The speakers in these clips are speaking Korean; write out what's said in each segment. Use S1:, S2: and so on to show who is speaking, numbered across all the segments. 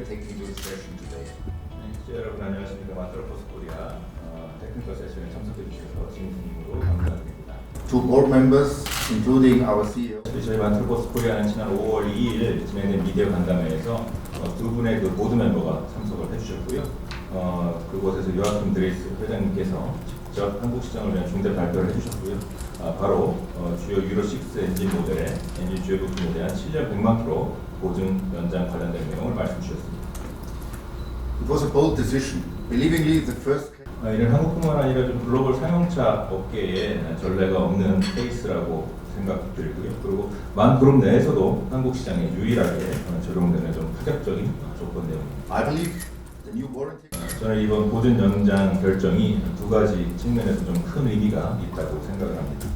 S1: technical session today.
S2: 여러분 안녕하십니까. 만트로포스 코리아 테크니컬 세션에 참석해 주셔서 진심으로 감사드립니다.
S1: Two board members, including our CEO.
S2: 저희 만트로포스 코리아는 지난 5월 2일 진행된 미디어 간담회에서 두 분의 그 보드 멤버가 참석을 해주셨고요. 그곳에서 요아킴 드레이스 회장님께서 직접 한국 시장을 위한 중대 발표를 해주셨고요. 바로 주요 유로6 엔진 모델의 엔진 주요 부품에 대한 7년 100만 킬로 보증 연장 관련된 내용을 말씀 주셨습니다.
S1: It was a bold decision. Believingly, the first.
S2: 이는 한국뿐만 아니라 좀 글로벌 상용차 업계에 전례가 없는 케이스라고 생각들고요. 그리고 만 그룹 내에서도 한국 시장에 유일하게 적용되는 좀 파격적인 조건 내용입니다.
S1: I believe the new warranty.
S2: 저는 이번 보증 연장 결정이 두 가지 측면에서 좀 큰 의미가 있다고 생각을 합니다.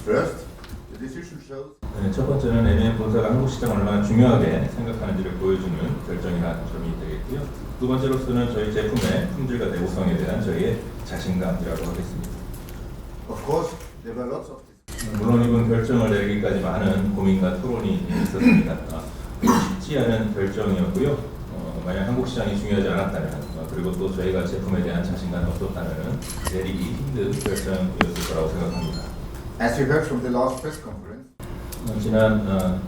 S1: First, the decision shows.
S2: 첫 번째는 MAN 본사가 한국 시장을 얼마나 중요하게 생각하는지를 보여주는 결정이라는 점이 되겠고요. 두 번째로서는 저희 제품의 품질과 내구성에 대한 저희의 자신감이라고 하겠습니다.
S1: Of course, there were lots of.
S2: 물론 이번 결정을 내리기까지 많은 고민과 토론이 있었습니다. 쉽지 않은 결정이었고요. 만약 한국 시장이 중요하지 않았다면 그리고 또 저희가 제품에 대한 자신감이 없었다면 내리기 힘든 결정이었을 거라고 생각합니다.
S1: As we heard from the last press conference.
S2: 지난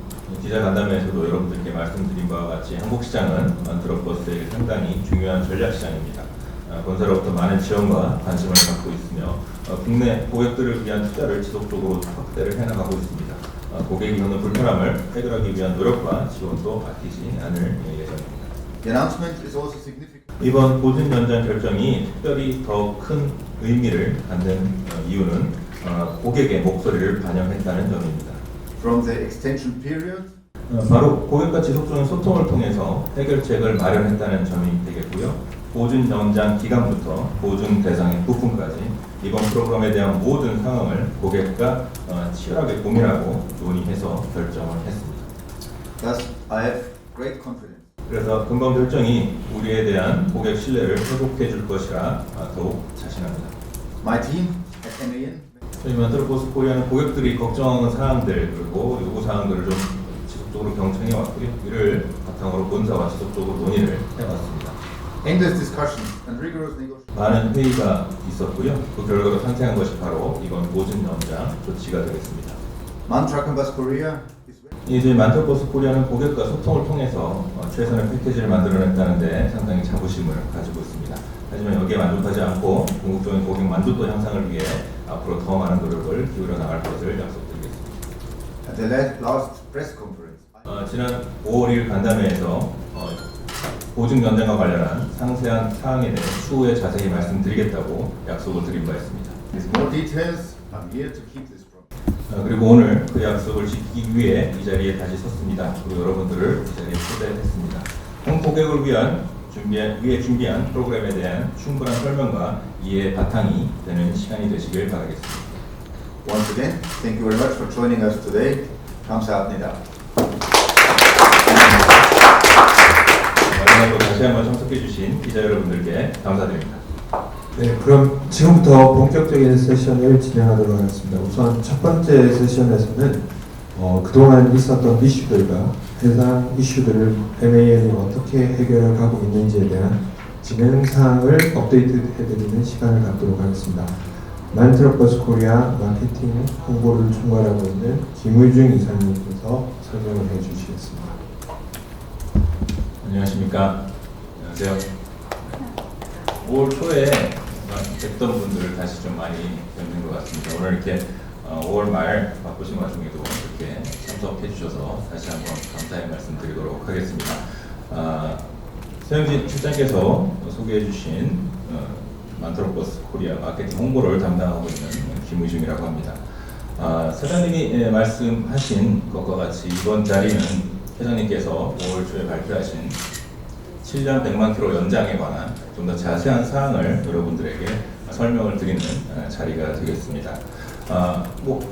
S2: 기자 간담회에서도 여러분들께 말씀드린 바와 같이 한국 시장은 만트로버스의 상당히 중요한 전략 시장입니다. 본사로부터 많은 지원과 관심을 갖고 있으며 국내 고객들을 위한 투자를 지속적으로 확대를 해나가고 있습니다. 고객이 겪는 불편함을 해결하기 위한 노력과 지원도 아끼지 않을 예정입니다.
S1: The announcement is also significant.
S2: 이번 보증 연장 결정이 특별히 더 큰 의미를 갖는 이유는 고객의 목소리를 반영했다는 점입니다.
S1: From the extension period.
S2: 바로 고객과 지속적인 소통을 통해서 해결책을 마련했다는 점이 되겠고요. 보증 연장 기간부터 보증 대상의 부품까지 이번 프로그램에 대한 모든 상황을 고객과 치열하게 고민하고 논의해서 결정을 했습니다.
S1: Thus, I have great confidence.
S2: 그래서 금방 결정이 우리에 대한 고객 신뢰를 회복해 줄 것이라 더욱 자신합니다.
S1: My team at MAN.
S2: 저희 만트로포스 코리아는 고객들이 걱정하는 사항들 그리고 요구 사항들을 좀 지속적으로 경청해 왔고요. 이를 바탕으로 본사와 지속적으로 논의를 해왔습니다.
S1: Endless discussions and rigorous negotiations.
S2: 많은 회의가 있었고요. 그 결과로 탄생한 것이 바로 이번 보증 연장 조치가 되겠습니다.
S1: MAN Truck and Bus Korea is.
S2: 이제 만트로포스 코리아는 고객과 소통을 통해서 최선의 패키지를 만들어냈다는데 상당히 자부심을 가지고 있습니다. 하지만 여기에 만족하지 않고 궁극적인 고객 만족도 향상을 위해 앞으로 더 많은 노력을 기울여 나갈 것을 약속드리겠습니다.
S1: At the last press conference.
S2: 지난 5월 1일 간담회에서 보증 연장과 관련한 상세한 사항에 대해 추후에 자세히 말씀드리겠다고 약속을 드린 바 있습니다.
S1: With more details, I'm here to keep this promise.
S2: 그리고 오늘 그 약속을 지키기 위해 이 자리에 다시 섰습니다. 그리고 여러분들을 이 자리에 초대했습니다. 현 고객을 위해 준비한 프로그램에 대한 충분한 설명과 이해의 바탕이 되는 시간이 되시길 바라겠습니다.
S1: Once again, thank you very much for joining us today. 감사합니다.
S2: 마지막으로 다시 한번 참석해 주신 기자 여러분들께 감사드립니다.
S3: 네, 그럼 지금부터 본격적인 세션을 진행하도록 하겠습니다. 우선 첫 번째 세션에서는 그동안 있었던 이슈들과 해당 이슈들을 MAN이 어떻게 해결해 가고 있는지에 대한 진행 사항을 업데이트해드리는 시간을 갖도록 하겠습니다. 만트로버스 코리아 마케팅 홍보를 총괄하고 있는 김의중 이사님께서 설명을 해주시겠습니다.
S2: 안녕하십니까. 안녕하세요. 5월 초에 뵙던 분들을 다시 좀 많이 뵙는 것 같습니다. 오늘 이렇게 5월 말 바쁘신 와중에도 이렇게 참석해 주셔서 다시 한번 감사의 말씀 드리도록 하겠습니다. 서영진 실장께서 소개해 주신 만트로버스 코리아 마케팅 홍보를 담당하고 있는 김의중이라고 합니다. 사장님이 말씀하신 것과 같이 이번 자리는 회장님께서 5월 초에 발표하신 7년 100만 킬로 연장에 관한 좀 더 자세한 사항을 여러분들에게 설명을 드리는 자리가 되겠습니다.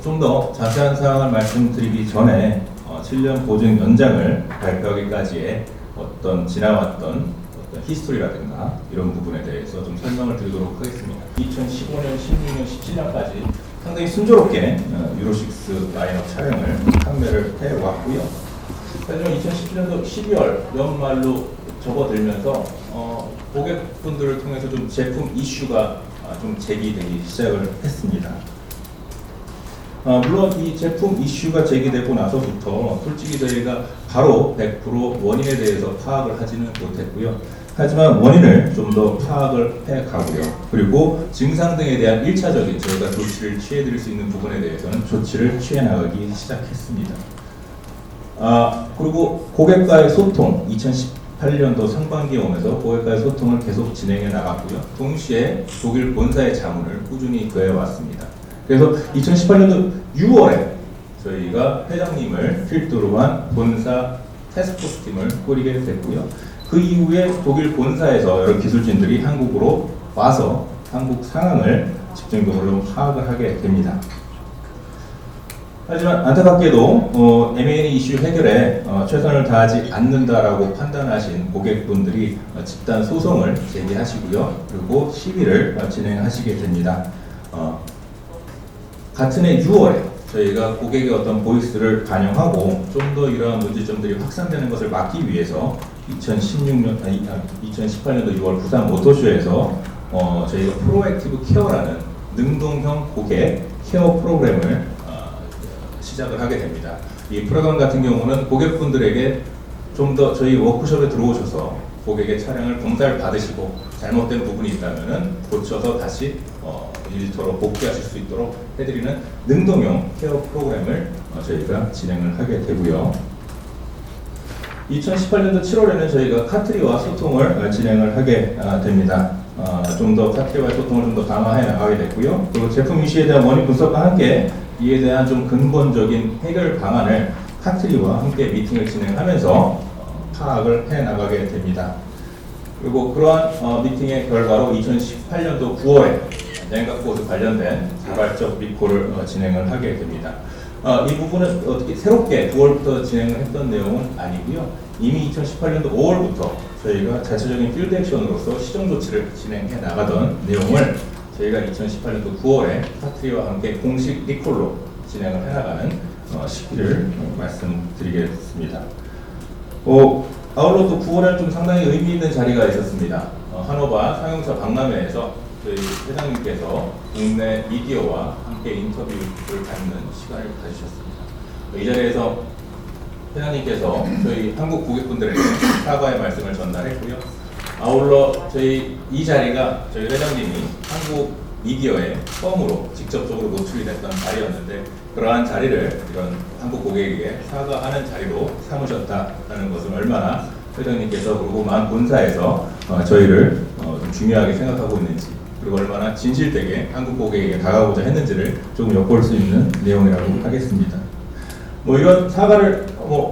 S2: 좀 더 자세한 사항을 말씀드리기 전에 7년 보증 연장을 발표하기까지의 어떤 지나왔던 어떤 히스토리라든가 이런 부분에 대해서 좀 설명을 드리도록 하겠습니다. 2015년, 16년, 17년까지 상당히 순조롭게 유로6 라인업 차량을 판매를 해왔고요. 하지만 2017년도 12월 연말로 접어들면서 고객분들을 통해서 좀 제품 이슈가 좀 제기되기 시작을 했습니다. 물론 이 제품 이슈가 제기되고 나서부터 솔직히 저희가 바로 100% 원인에 대해서 파악을 하지는 못했고요. 하지만 원인을 좀 더 파악을 해가고요. 그리고 증상 등에 대한 1차적인 저희가 조치를 취해드릴 수 있는 부분에 대해서는 조치를 취해나가기 시작했습니다. 그리고 고객과의 소통, 2018년도 상반기에 오면서 고객과의 소통을 계속 진행해 나갔고요. 동시에 독일 본사의 자문을 꾸준히 구해왔습니다. 그래서 2018년도 6월에 저희가 회장님을 필두로 한 본사 태스크포스 팀을 꾸리게 됐고요. 그 이후에 독일 본사에서 여러 기술진들이 한국으로 와서 한국 상황을 집중적으로 파악을 하게 됩니다. 하지만 안타깝게도 M&A 이슈 해결에 최선을 다하지 않는다라고 판단하신 고객분들이 집단 소송을 제기하시고요. 그리고 시위를 진행하시게 됩니다. 같은 해 6월에 저희가 고객의 어떤 보이스를 반영하고 좀 더 이러한 문제점들이 확산되는 것을 막기 위해서 2018년도 6월 부산 모터쇼에서 저희가 프로액티브 케어라는 능동형 고객 케어 프로그램을 시작을 하게 됩니다. 이 프로그램 같은 경우는 고객분들에게 좀 더 저희 워크숍에 들어오셔서 고객의 차량을 검사를 받으시고 잘못된 부분이 있다면 고쳐서 다시 일터로 복귀하실 수 있도록 해드리는 능동형 케어 프로그램을 저희가 진행을 하게 되고요. 2018년도 7월에는 저희가 카트리와 소통을 진행을 하게 됩니다. 좀 더 카트리와의 소통을 좀 더 강화해 나가게 됐고요. 그리고 제품 이슈에 대한 원인 분석과 함께 이에 대한 좀 근본적인 해결 방안을 카트리와 함께 미팅을 진행하면서 파악을 해 나가게 됩니다. 그리고 그러한 미팅의 결과로 2018년도 9월에 냉각보드 관련된 자발적 리콜을 진행을 하게 됩니다. 이 부분은 어떻게 새롭게 9월부터 진행을 했던 내용은 아니고요. 이미 2018년도 5월부터 저희가 자체적인 필드 액션으로서 시정 조치를 진행해 나가던 내용을 저희가 2018년도 9월에 카트리와 함께 공식 리콜로 진행을 해나가는 시기를 말씀드리겠습니다. 아울러 또 9월에는 좀 상당히 의미 있는 자리가 있었습니다. 한오바 상용차 박람회에서 저희 회장님께서 국내 미디어와 함께 인터뷰를 갖는 시간을 가지셨습니다. 이 자리에서 회장님께서 저희 한국 고객분들에게 사과의 말씀을 전달했고요. 아울러 저희 이 자리가 저희 회장님이 한국 미디어에 처음으로 직접적으로 노출이 됐던 자리였는데 그러한 자리를 이런 한국 고객에게 사과하는 자리로 삼으셨다는 것을 얼마나 회장님께서 그리고 만 본사에서 저희를 좀 중요하게 생각하고 있는지 그리고 얼마나 진실되게 한국 고객에게 다가가고자 했는지를 조금 엿볼 수 있는 내용이라고 하겠습니다. 이런 사과를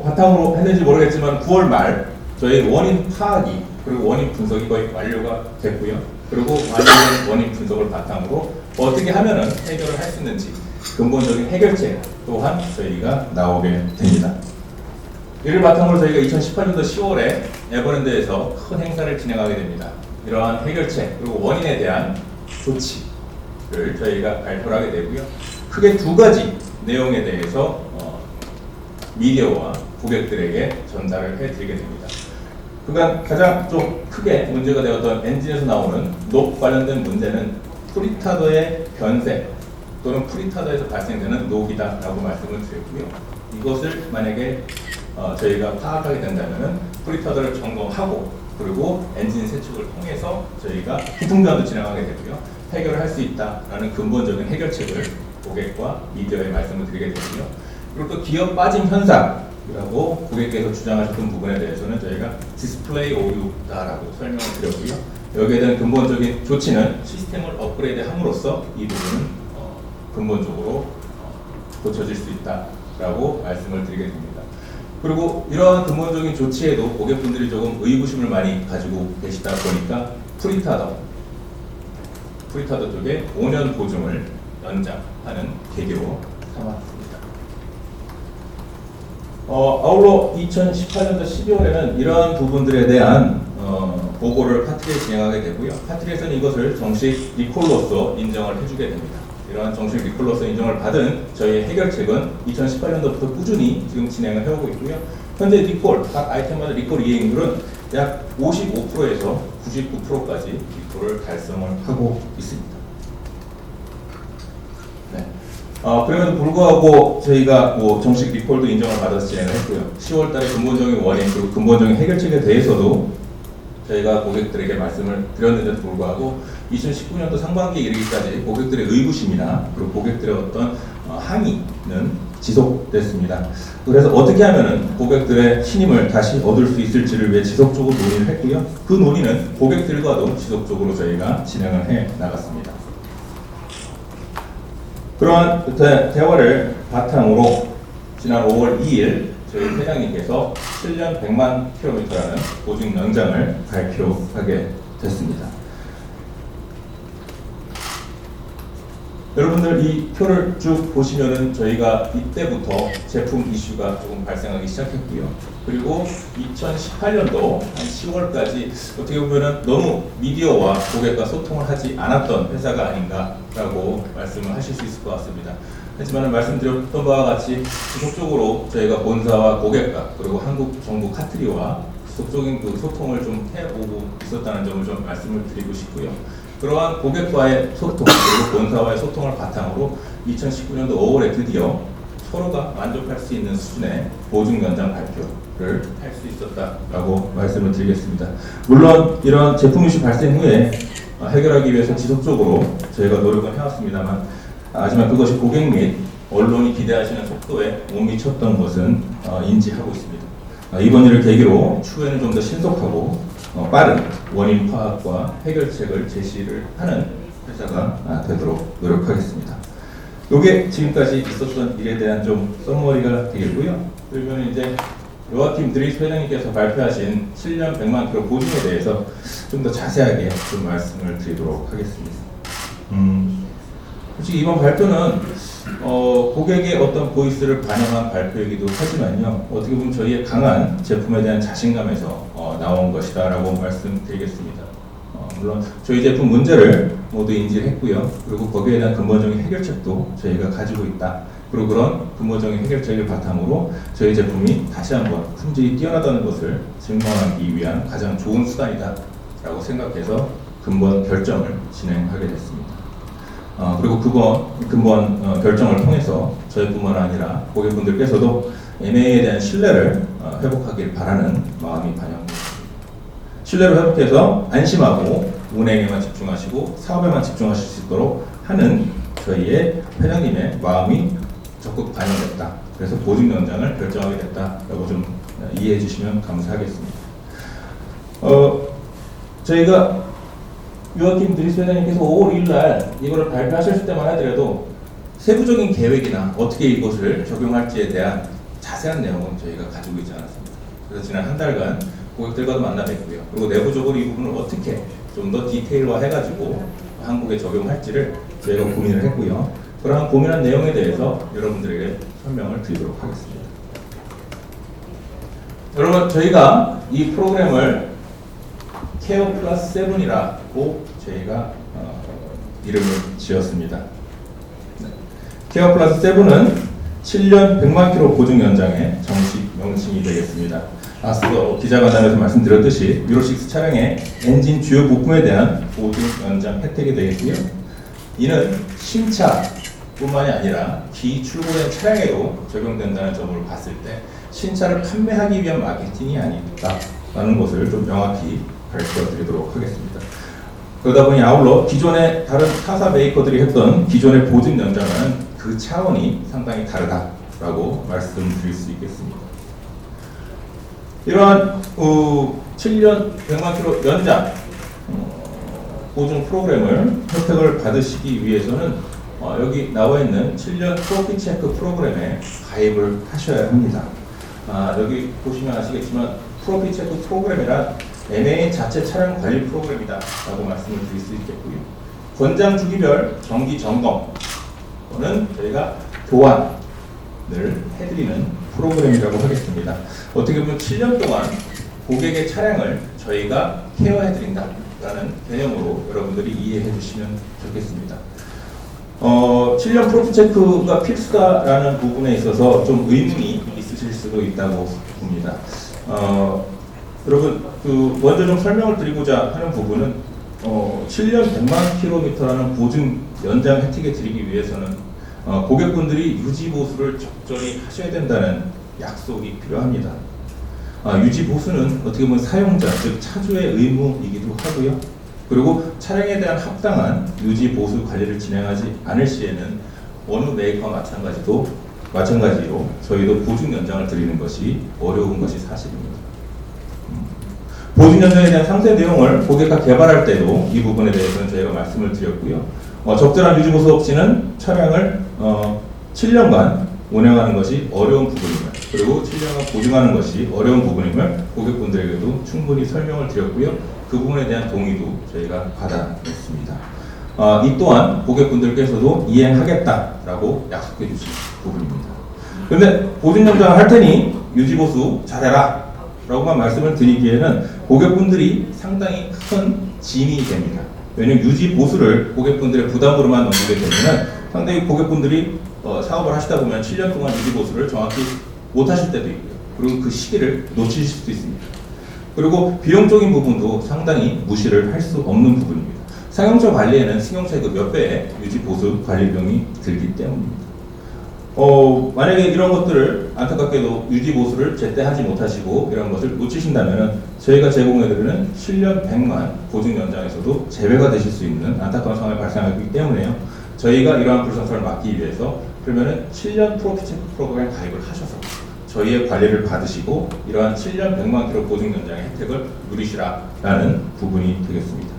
S2: 바탕으로 했는지 모르겠지만 9월 말 저희 원인 파악이 그리고 원인 분석이 거의 완료가 됐고요. 그리고 완료된 원인 분석을 바탕으로 어떻게 하면은 해결을 할 수 있는지 근본적인 해결책 또한 저희가 나오게 됩니다. 이를 바탕으로 저희가 2018년도 10월에 에버랜드에서 큰 행사를 진행하게 됩니다. 이러한 해결책 그리고 원인에 대한 조치를 저희가 발표를 하게 되고요. 크게 두 가지 내용에 대해서 미디어와 고객들에게 전달을 해드리게 됩니다. 그간 가장 좀 크게 문제가 되었던 엔진에서 나오는 녹 관련된 문제는 프리타더의 변색 또는 프리타더에서 발생되는 녹이다라고 말씀을 드렸고요. 이것을 만약에 저희가 파악하게 된다면 프리타더를 점검하고 그리고 엔진 세척을 통해서 저희가 부품 교환도 진행하게 되고요. 해결을 할 수 있다라는 근본적인 해결책을 고객과 미디어에 말씀을 드리게 되고요. 그리고 또 기업 빠짐 현상이라고 고객께서 주장하셨던 부분에 대해서는 저희가 디스플레이 오류다라고 설명을 드렸고요. 여기에 대한 근본적인 조치는 시스템을 업그레이드 함으로써 이 부분은 근본적으로 고쳐질 수 있다라고 말씀을 드리게 됩니다. 그리고 이러한 근본적인 조치에도 고객분들이 조금 의구심을 많이 가지고 계시다 보니까 프리타더 쪽에 5년 보증을 연장하는 계기로 삼았습니다. 아울러 2018년도 12월에는 이러한 부분들에 대한 보고를 카트리에 진행하게 되고요. 카트리에서는 이것을 정식 리콜로서 인정을 해주게 됩니다. 이러한 정식 리콜로서 인정을 받은 저희의 해결책은 2018년도부터 꾸준히 지금 진행을 해오고 있고요. 현재 리콜, 각 아이템마다 리콜 이행률은 약 55%에서 99%까지 리콜을 달성을 하고 있습니다. 네. 그럼에도 불구하고 저희가 뭐 정식 리콜도 인정을 받아서 진행을 했고요. 10월달에 근본적인 원인 그리고 근본적인 해결책에 대해서도 저희가 고객들에게 말씀을 드렸는데도 불구하고 2019년도 상반기에 이르기까지 고객들의 의구심이나 그리고 고객들의 어떤 항의는 지속됐습니다. 그래서 어떻게 하면은 고객들의 신임을 다시 얻을 수 있을지를 위해 지속적으로 논의를 했고요. 그 논의는 고객들과도 지속적으로 저희가 진행을 해 나갔습니다. 그러한 대화를 바탕으로 지난 5월 2일 저희 회장님께서 7년 100만 킬로미터라는 보증 연장을 발표하게 됐습니다. 여러분들 이 표를 쭉 보시면은 저희가 이때부터 제품 이슈가 조금 발생하기 시작했고요. 그리고 2018년도 한 10월까지 어떻게 보면은 너무 미디어와 고객과 소통을 하지 않았던 회사가 아닌가라고 말씀을 하실 수 있을 것 같습니다. 하지만 말씀드렸던 바와 같이 지속적으로 저희가 본사와 고객과 그리고 한국 정부 카트리와 지속적인 그 소통을 좀 해오고 있었다는 점을 좀 말씀을 드리고 싶고요. 그러한 고객과의 소통 그리고 본사와의 소통을 바탕으로 2019년도 5월에 드디어 서로가 만족할 수 있는 수준의 보증 연장 발표를 할 수 있었다라고 말씀을 드리겠습니다. 물론 이런 제품 이슈 발생 후에 해결하기 위해서 지속적으로 저희가 노력을 해왔습니다만 하지만 그것이 고객 및 언론이 기대하시는 속도에 못 미쳤던 것은 인지하고 있습니다. 이번 일을 계기로 추후에는 좀 더 신속하고 빠른 원인 파악과 해결책을 제시를 하는 회사가 되도록 노력하겠습니다. 이게 지금까지 있었던 일에 대한 좀 서머리가 되겠고요. 그러면 이제 요아킴 드리스 회장님께서 발표하신 7년 100만 킬로 보증에 대해서 좀 더 자세하게 좀 말씀을 드리도록 하겠습니다. 솔직히 이번 발표는 고객의 어떤 보이스를 반영한 발표이기도 하지만요. 어떻게 보면 저희의 강한 제품에 대한 자신감에서 나온 것이다라고 말씀드리겠습니다. 물론 저희 제품 문제를 모두 인지를 했고요. 그리고 거기에 대한 근본적인 해결책도 저희가 가지고 있다. 그리고 그런 근본적인 해결책을 바탕으로 저희 제품이 다시 한번 품질이 뛰어나다는 것을 증명하기 위한 가장 좋은 수단이다 라고 생각해서 근본 결정을 진행하게 됐습니다. 그리고 근본 결정을 통해서 저희뿐만 아니라 고객분들께서도 MA에 대한 신뢰를 회복하길 바라는 마음이 반영됩니다. 신뢰를 회복해서 안심하고 운행에만 집중하시고 사업에만 집중하실 수 있도록 하는 저희의 회장님의 마음이 적극 반영됐다. 그래서 보증 연장을 결정하게 됐다라고 좀 이해해 주시면 감사하겠습니다. 저희가 요아킴 드리스 회장님께서 5월 1일 날 이거를 발표하셨을 때만 하더라도 세부적인 계획이나 어떻게 이것을 적용할지에 대한 자세한 내용은 저희가 가지고 있지 않았습니다. 그래서 지난 한 달간 고객들과도 만나 뵙고요. 그리고 내부적으로 이 부분을 어떻게 좀 더 디테일화 해가지고 한국에 적용할지를 저희가 고민을 했고요. 그러한 고민한 내용에 대해서 여러분들에게 설명을 드리도록 하겠습니다. 여러분, 저희가 이 프로그램을 케어 플러스 7이라고 저희가 이름을 지었습니다. 네. 케어 플러스 7은 7년 100만 킬로 보증 연장의 정식 명칭이 되겠습니다. 앞서 기자간담회에서 말씀드렸듯이 유로6 차량의 엔진 주요 부품에 대한 보증 연장 혜택이 되겠고요. 이는 신차뿐만이 아니라 기출고된 차량에도 적용된다는 점을 봤을 때 신차를 판매하기 위한 마케팅이 아니다라는 것을 좀 명확히 밝혀드리도록 하겠습니다. 그러다 보니 아울러 기존의 다른 타사 메이커들이 했던 기존의 보증 연장은 그 차원이 상당히 다르다라고 말씀드릴 수 있겠습니다. 이러한 7년 100만 킬로 연장 보증 프로그램을 혜택을 받으시기 위해서는 여기 나와 있는 7년 프로피 체크 프로그램에 가입을 하셔야 합니다. 여기 보시면 아시겠지만 프로피 체크 프로그램이란 MAN 자체 차량 관리 프로그램이다 라고 말씀을 드릴 수 있겠고요. 권장 주기별 정기 점검은 저희가 교환을 해드리는 프로그램이라고 하겠습니다. 어떻게 보면 7년 동안 고객의 차량을 저희가 케어해드린다라는 개념으로 여러분들이 이해해 주시면 좋겠습니다. 7년 프로피 체크가 필수다라는 부분에 있어서 좀 의문이 있으실 수도 있다고 봅니다. 여러분, 먼저 좀 설명을 드리고자 하는 부분은 7년 100만 킬로미터라는 보증 연장 혜택을 드리기 위해서는 고객분들이 유지 보수를 적절히 하셔야 된다는 약속이 필요합니다. 유지 보수는 어떻게 보면 사용자, 즉 차주의 의무이기도 하고요. 그리고 차량에 대한 합당한 유지 보수 관리를 진행하지 않을 시에는 어느 메이커와 마찬가지로 저희도 보증 연장을 드리는 것이 어려운 것이 사실입니다. 보증 연장에 대한 상세 내용을 고객과 개발할 때도 이 부분에 대해서는 저희가 말씀을 드렸고요. 적절한 유지 보수 없이는 차량을 7년간 운행하는 것이 어려운 부분임을, 그리고 7년간 보증하는 것이 어려운 부분임을 고객분들에게도 충분히 설명을 드렸고요. 그 부분에 대한 동의도 저희가 받아냈습니다. 이 또한 고객분들께서도 이행하겠다라고 약속해 주신 부분입니다. 그런데 보증 연장을 할 테니 유지 보수 잘해라 라고만 말씀을 드리기에는 고객분들이 상당히 큰 짐이 됩니다. 왜냐하면 유지 보수를 고객분들의 부담으로만 넘기게 되면 상당히 고객분들이 사업을 하시다 보면 7년 동안 유지 보수를 정확히 못 하실 때도 있고요. 그리고 그 시기를 놓치실 수도 있습니다. 그리고 비용적인 부분도 상당히 무시를 할 수 없는 부분입니다. 상용차 관리에는 승용차의 그 몇 배의 유지 보수 관리 비용이 들기 때문입니다. 만약에 이런 것들을 안타깝게도 유지 보수를 제때 하지 못하시고 이런 것을 놓치신다면 저희가 제공해드리는 7년 100만 보증 연장에서도 제외가 되실 수 있는 안타까운 상황이 발생하기 때문에요. 저희가 이러한 불상사를 막기 위해서 그러면은 7년 프로피 체크 프로그램 가입을 하셔서 저희의 관리를 받으시고 이러한 7년 100만 킬로 보증 연장의 혜택을 누리시라라는 부분이 되겠습니다.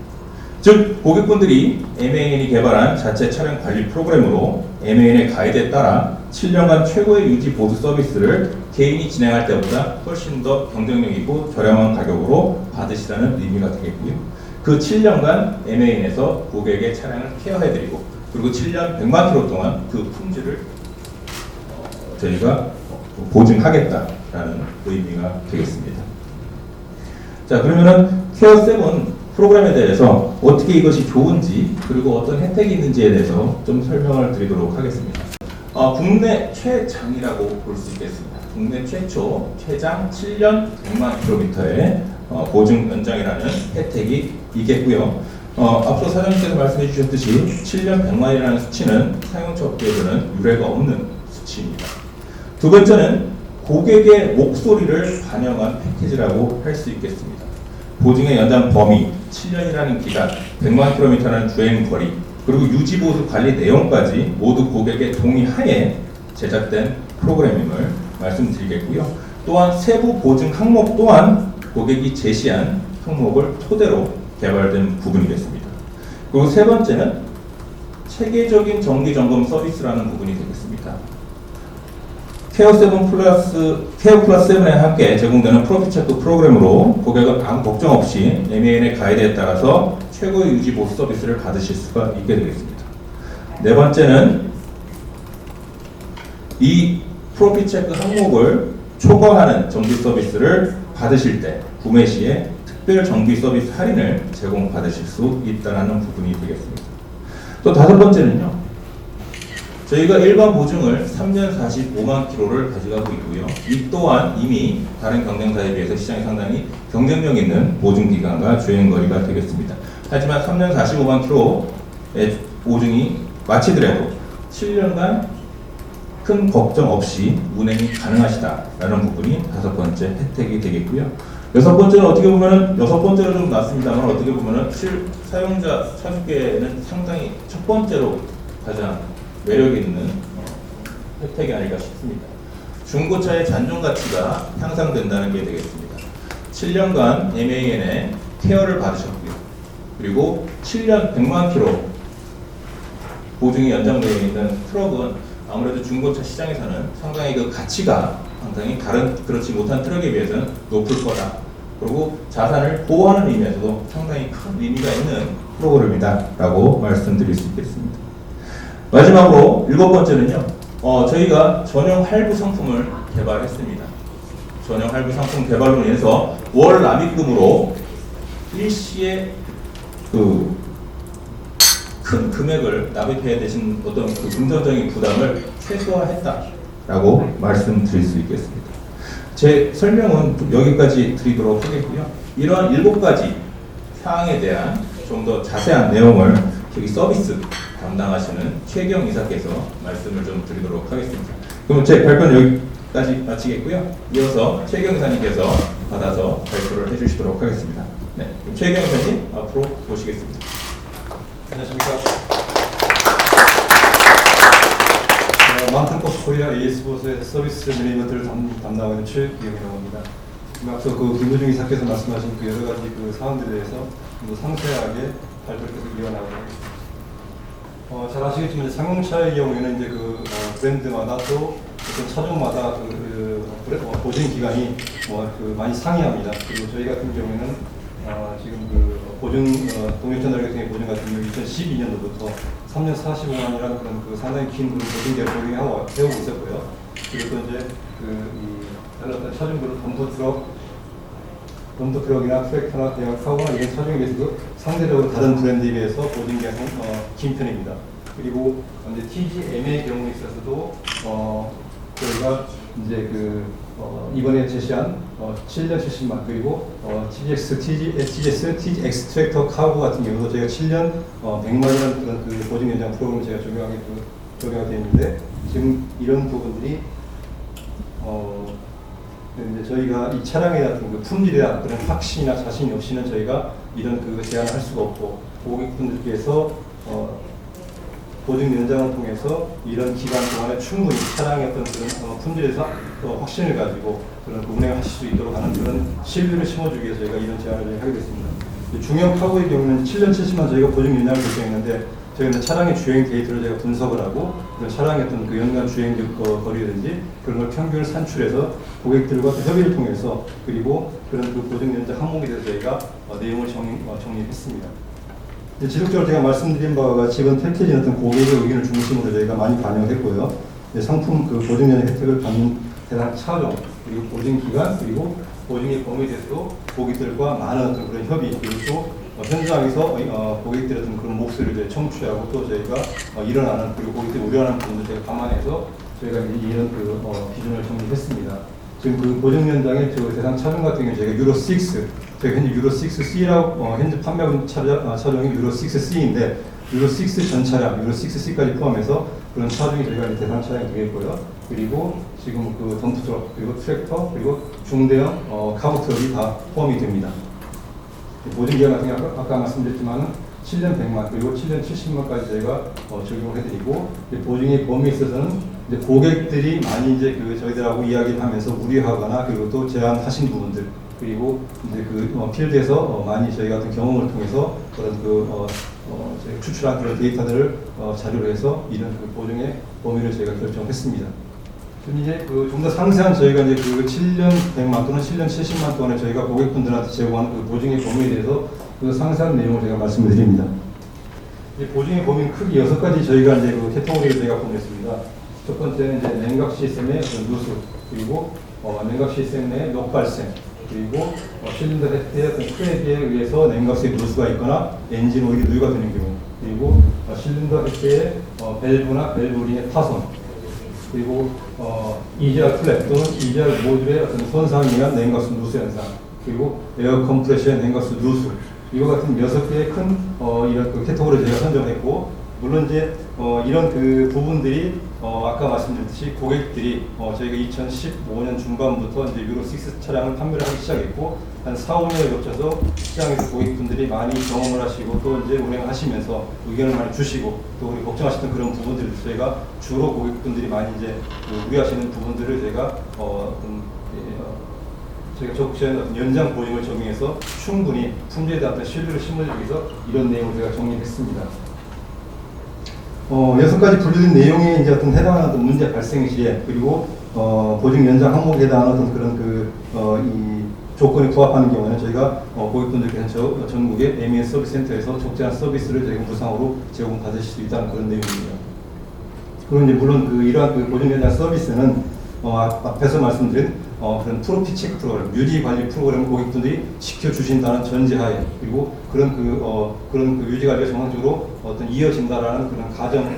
S2: 즉 고객분들이 MAN이 개발한 자체 차량 관리 프로그램으로 MAN의 가이드에 따라 7년간 최고의 유지 보수 서비스를 개인이 진행할 때보다 훨씬 더 경쟁력 있고 저렴한 가격으로 받으시라는 의미가 되겠고요. 그 7년간 MAN에서 고객의 차량을 케어해드리고 그리고 7년 100만 킬로 동안 그 품질을 저희가 보증하겠다라는 의미가 되겠습니다. 자, 그러면은 케어 7 프로그램에 대해서 어떻게 이것이 좋은지 그리고 어떤 혜택이 있는지에 대해서 좀 설명을 드리도록 하겠습니다. 국내 최장이라고 볼 수 있겠습니다. 국내 최초 최장 7년 100만 킬로미터의 보증 연장이라는 혜택이 있겠고요. 앞서 사장님께서 말씀해 주셨듯이 7년 100만이라는 수치는 사용차 업계에서는 유례가 없는 수치입니다. 두 번째는 고객의 목소리를 반영한 패키지라고 할 수 있겠습니다. 보증의 연장 범위, 7년이라는 기간, 100만 킬로미터라는 주행 거리, 그리고 유지 보수 관리 내용까지 모두 고객의 동의하에 제작된 프로그램임을 말씀드리겠고요. 또한 세부 보증 항목 또한 고객이 제시한 항목을 토대로 개발된 부분이겠습니다. 그리고 세 번째는 체계적인 정기 점검 서비스라는 부분이 되겠습니다. 케어 플러스 7에 함께 제공되는 프로피 체크 프로그램으로 고객은 아무 걱정 없이 MAN의 가이드에 따라서 최고의 유지 보수 서비스를 받으실 수가 있게 되겠습니다. 네 번째는 이 프로피 체크 항목을 초과하는 정비 서비스를 받으실 때 구매 시에 특별 정비 서비스 할인을 제공받으실 수 있다는 부분이 되겠습니다. 또 다섯 번째는요. 저희가 일반 보증을 3년 45만 킬로를 가져가고 있고요. 이 또한 이미 다른 경쟁사에 비해서 시장이 상당히 경쟁력 있는 보증 기간과 주행 거리가 되겠습니다. 하지만 3년 45만 킬로의 보증이 마치더라도 7년간 큰 걱정 없이 운행이 가능하시다라는 부분이 다섯 번째 혜택이 되겠고요. 여섯 번째는 어떻게 보면은 여섯 번째로 좀 낮습니다만 어떻게 보면은 사용자 차주께는 상당히 첫 번째로 가장 매력 있는 혜택이 아닐까 싶습니다. 중고차의 잔존 가치가 향상된다는 게 되겠습니다. 7년간 MAN의 케어를 받으셨고요. 그리고 7년 100만 킬로 보증이 연장되어 있는 트럭은 아무래도 중고차 시장에서는 상당히 그 가치가 상당히 다른 그렇지 못한 트럭에 비해서는 높을 거다. 그리고 자산을 보호하는 의미에서도 상당히 큰 의미가 있는 프로그램이다라고 말씀드릴 수 있겠습니다. 마지막으로 일곱 번째는요. 저희가 전용 할부 상품을 개발했습니다. 전용 할부 상품 개발로 인해서 월 납입금으로 일시에 큰 금액을 납입해야 되신 어떤 금전적인 부담을 최소화했다라고 말씀드릴 수 있겠습니다. 제 설명은 여기까지 드리도록 하겠고요. 이러한 7가지 사항에 대한 좀 더 자세한 내용을 저기 서비스 담당하시는 최경 이사께서 말씀을 좀 드리도록 하겠습니다. 그럼 제 발표는 여기까지 마치겠고요. 이어서 최경 이사님께서 받아서 발표를 해주시도록 하겠습니다. 네, 그럼 최경 이사님 앞으로 모시겠습니다.
S4: 안녕하십니까. 마운틴버스 코리아 AS보스의 서비스 매니저들을 담당하고 있는 최기영이라고 합니다. 앞서 김우중 이사께서 말씀하신 여러 가지 사항들에 대해서 좀 더 상세하게 발표를 계속 이어나가도록 하겠습니다. 잘 아시겠지만 상용차의 경우에는 이제 브랜드마다 또 어떤 차종마다 보증 기간이 많이 상이합니다. 그리고 저희 같은 경우에는 지금 보증 동일전달 같은 경우 보증 같은 경우 2012년도부터 3년 45만이라는 그런 상당히 긴 보증기를 적용하고 해오고 있었고요. 그리고 또 이제 어떤 차종들은 덤프트럭이나 트랙터나 대형 카고나 이런 차종에 비해서도 상대적으로 다른 브랜드에 비해서 보증기간은 긴 편입니다. 그리고 이제 TGM의 경우에 있어서도 저희가 이제 이번에 제시한 7년 70만 그리고 TGX 트랙터 카고 같은 경우도 저희가 7년 100만이라는 그런 보증 연장 프로그램을 제가 적용하게 되어 있는데 지금 이런 부분들이 이제 저희가 이 차량에 대한 품질에 대한 그런 확신이나 자신이 없이는 저희가 이런 제한을 할 수가 없고 고객분들께서 보증 연장을 통해서 이런 기간 동안에 충분히 차량의 어떤 그런 품질에서 확신을 가지고 그런 운행을 하실 수 있도록 하는 그런 신뢰를 심어주기 위해서 저희가 이런 제안을 하게 됐습니다. 중형 카고의 경우는 7년 70만 저희가 보증 연장을 결정했는데 저희는 차량의 주행 데이터를 저희가 분석을 하고 그런 차량의 어떤 연간 주행 거리라든지 그런 걸 평균을 산출해서 고객들과 협의를 통해서 그리고 그런 보증 연장 항목에 대해서 저희가 내용을 정리했습니다. 지속적으로 제가 말씀드린 바와 같이 이번 패키지는 어떤 고객의 의견을 중심으로 저희가 많이 반영을 했고요. 상품 보증 연장 혜택을 받는 대상 차종 그리고 보증 기간 그리고 보증의 범위에 대해서도 고객들과 많은 어떤 그런 협의 그리고 또 현장에서 고객들의 어떤 그런 목소리를 청취하고 또 저희가 일어나는 그리고 고객들이 우려하는 부분을 저희가 감안해서 저희가 이런 기준을 정리했습니다. 지금 보증 연장의 대상 차종 같은 경우 저희가 유로 6, 저희가 현재 유로 6C라고 현재 판매하는 차종이 유로 6C인데 유로 6 전 차량, 유로 6C까지 포함해서 그런 차종이 저희가 대상 차량이 되겠고요. 그리고 지금 덤프트럭 그리고 트랙터 그리고 중대형 카고 트럭이 다 포함이 됩니다. 보증기간 같은 경우 아까 말씀드렸지만 7년 100만 그리고 7년 70만까지 저희가 적용을 해드리고 보증의 범위에 있어서는 이제 고객들이 많이 이제 저희들하고 이야기를 하면서 우려하거나 그리고 또 제안하신 부분들 그리고 이제 필드에서 많이 저희가 어떤 경험을 통해서 그런 추출한 그런 데이터들을 자료로 해서 이런 보증의 범위를 저희가 결정했습니다. 지금 이제 좀 더 상세한 저희가 이제 7년 100만 또는 7년 70만 동안에 저희가 고객분들한테 제공하는 보증의 범위에 대해서 상세한 내용을 제가 말씀을 드립니다. 보증의 범위는 크게 6가지 저희가 이제 캐테고리를 저희가 보냈습니다. 첫 번째는 이제 냉각 시스템의 누수 그리고 냉각 시스템 내 녹발생 그리고 실린더 헤드의 어떤 크랙에 의해서 냉각수의 누수가 있거나 엔진 오일이 누유가 되는 경우 그리고 실린더 헤드의 밸브나 밸브링의 파손 그리고 EGR 플랫 또는 EGR 모듈의 어떤 손상에 의한 냉각수 누수 현상 그리고 에어 컴프레셔의 냉각수 누수 이와 같은 6개의 큰 이런 캐테고리를 제가 선정했고 물론 이제 이런 부분들이 아까 말씀드렸듯이 고객들이 저희가 2015년 중반부터 이제 유로 6 차량을 판매를 하기 시작했고 한 4, 5년에 걸쳐서 시장에서 고객분들이 많이 경험을 하시고 또 이제 운행을 하시면서 의견을 많이 주시고 또 우리 걱정하셨던 그런 부분들을 저희가 주로 고객분들이 많이 이제 우려하시는 부분들을 저희가 저희가 적시한 어떤 연장 보증을 적용해서 충분히 품질에 대한 신뢰를 심어주기 위해서 이런 내용을 제가 정리했습니다. 6가지 분류된 내용에 이제 어떤 해당하는 어떤 문제 발생 시에 그리고 보증 연장 항목에 해당하는 어떤 그런 이 조건에 부합하는 경우에는 저희가 고객분들께서 전국의 MES 서비스 센터에서 적절한 서비스를 저희가 무상으로 제공받으실 수 있다는 그런 내용입니다. 그리고 이제 물론 이러한 보증 연장 서비스는 앞에서 말씀드린 그런 프로핏 체크 프로그램, 유지 관리 프로그램을 고객분들이 지켜주신다는 전제하에 그리고 그런 유지 관리가 정상적으로 어떤 이어진다라는 그런 가정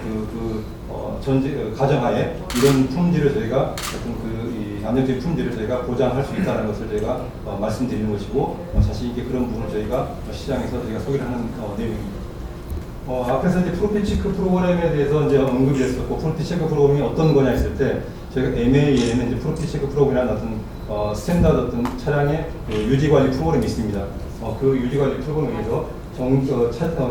S4: 가정하에 이런 품질을 저희가 어떤 이 안정적인 품질을 저희가 보장할 수 있다는 것을 저희가 말씀드리는 것이고 자신 있게 그런 부분을 저희가 시장에서 저희가 소개를 하는 내용입니다. 앞에서 이제 프로필 체크 프로그램에 대해서 이제 언급이 됐었고, 프로필 체크 프로그램이 어떤 거냐 했을 때, 저희가 MA에는 이제 프로필 체크 프로그램이라는 어떤 스탠다드 어떤 차량의 유지 관리 프로그램이 있습니다. 그 유지 관리 프로그램에서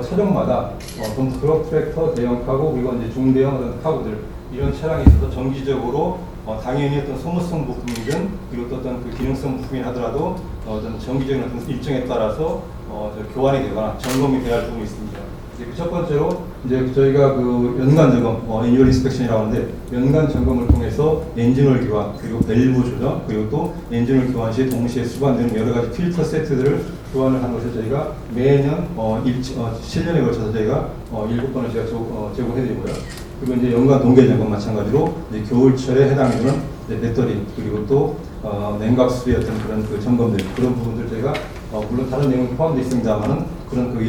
S4: 차종마다 덤프 트랙터, 대형 카고, 그리고 이제 중대형 어떤 카고들 이런 차량에 있어서 정기적으로 당연히 어떤 소모성 부품이든 그리고 또 어떤 그 기능성 부품이 하더라도 어떤 정기적인 어떤 일정에 따라서 교환이 되거나 점검이 돼야 할 부분이 있습니다. 첫 번째로 이제 저희가 그 연간 점검, 애뉴얼 인스펙션이라고 하는데 연간 점검을 통해서 엔진오일 교환, 그리고 밸브 조정, 그리고 또 엔진오일 교환 시에 동시에 수반되는 여러 가지 필터 세트들을 교환을 하는 것을 저희가 매년 7년에 걸쳐서 저희가 7번을 제가 제공해드리고요. 그리고 이제 연간 동계 점검 마찬가지로 이제 겨울철에 해당되는 배터리 그리고 또 냉각수의 어떤 그런 그 점검들 그런 부분들 저희가 물론 다른 내용이 포함되어 있습니다만은 그런 그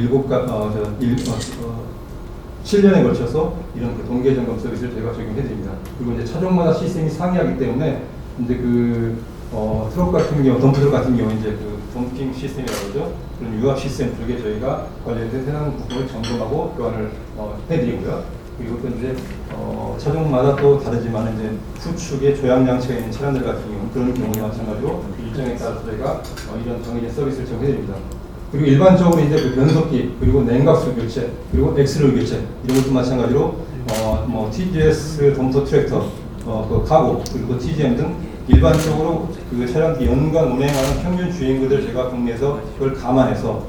S4: 7년에 걸쳐서 이런 그 동계 점검 서비스를 저희가 적용해드립니다. 그리고 이제 차종마다 시스템이 상이하기 때문에 이제 그 트럭 같은 경우, 덤프트럭 같은 경우 이제 그 덤핑 시스템이라고 하죠. 그런 유압 시스템 쪽에 저희가 관련된 해당 부분을 점검하고 교환을 해드리고요. 그리고 또 이제 차종마다 또 다르지만 이제 후축의 조향 장치가 있는 차량들 같은 경우 그런 경우에 마찬가지로 일정에 따라서 저희가 이런 정해진 서비스를 제공해드립니다. 그리고 일반적으로 이제 그 변속기 그리고 냉각수 교체 그리고 엑스를 교체 이런 것도 마찬가지로 TGS 덤터 트랙터 그 카고 그리고 TGM 등 일반적으로 그 차량들이 연간 운행하는 평균 주행거리를 제가 국내에서 그걸 감안해서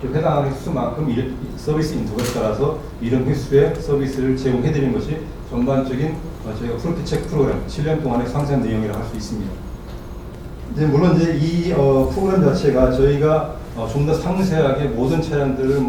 S4: 그 해당하는 횟수만큼 서비스 인터벌에 따라서 이런 횟수의 서비스를 제공해드리는 것이 전반적인 저희가 프로필 체크 프로그램 7년 동안의 상세한 내용이라고 할 수 있습니다. 이제 물론 이제 이 프로그램 자체가 저희가 좀 더 상세하게 모든 차량들을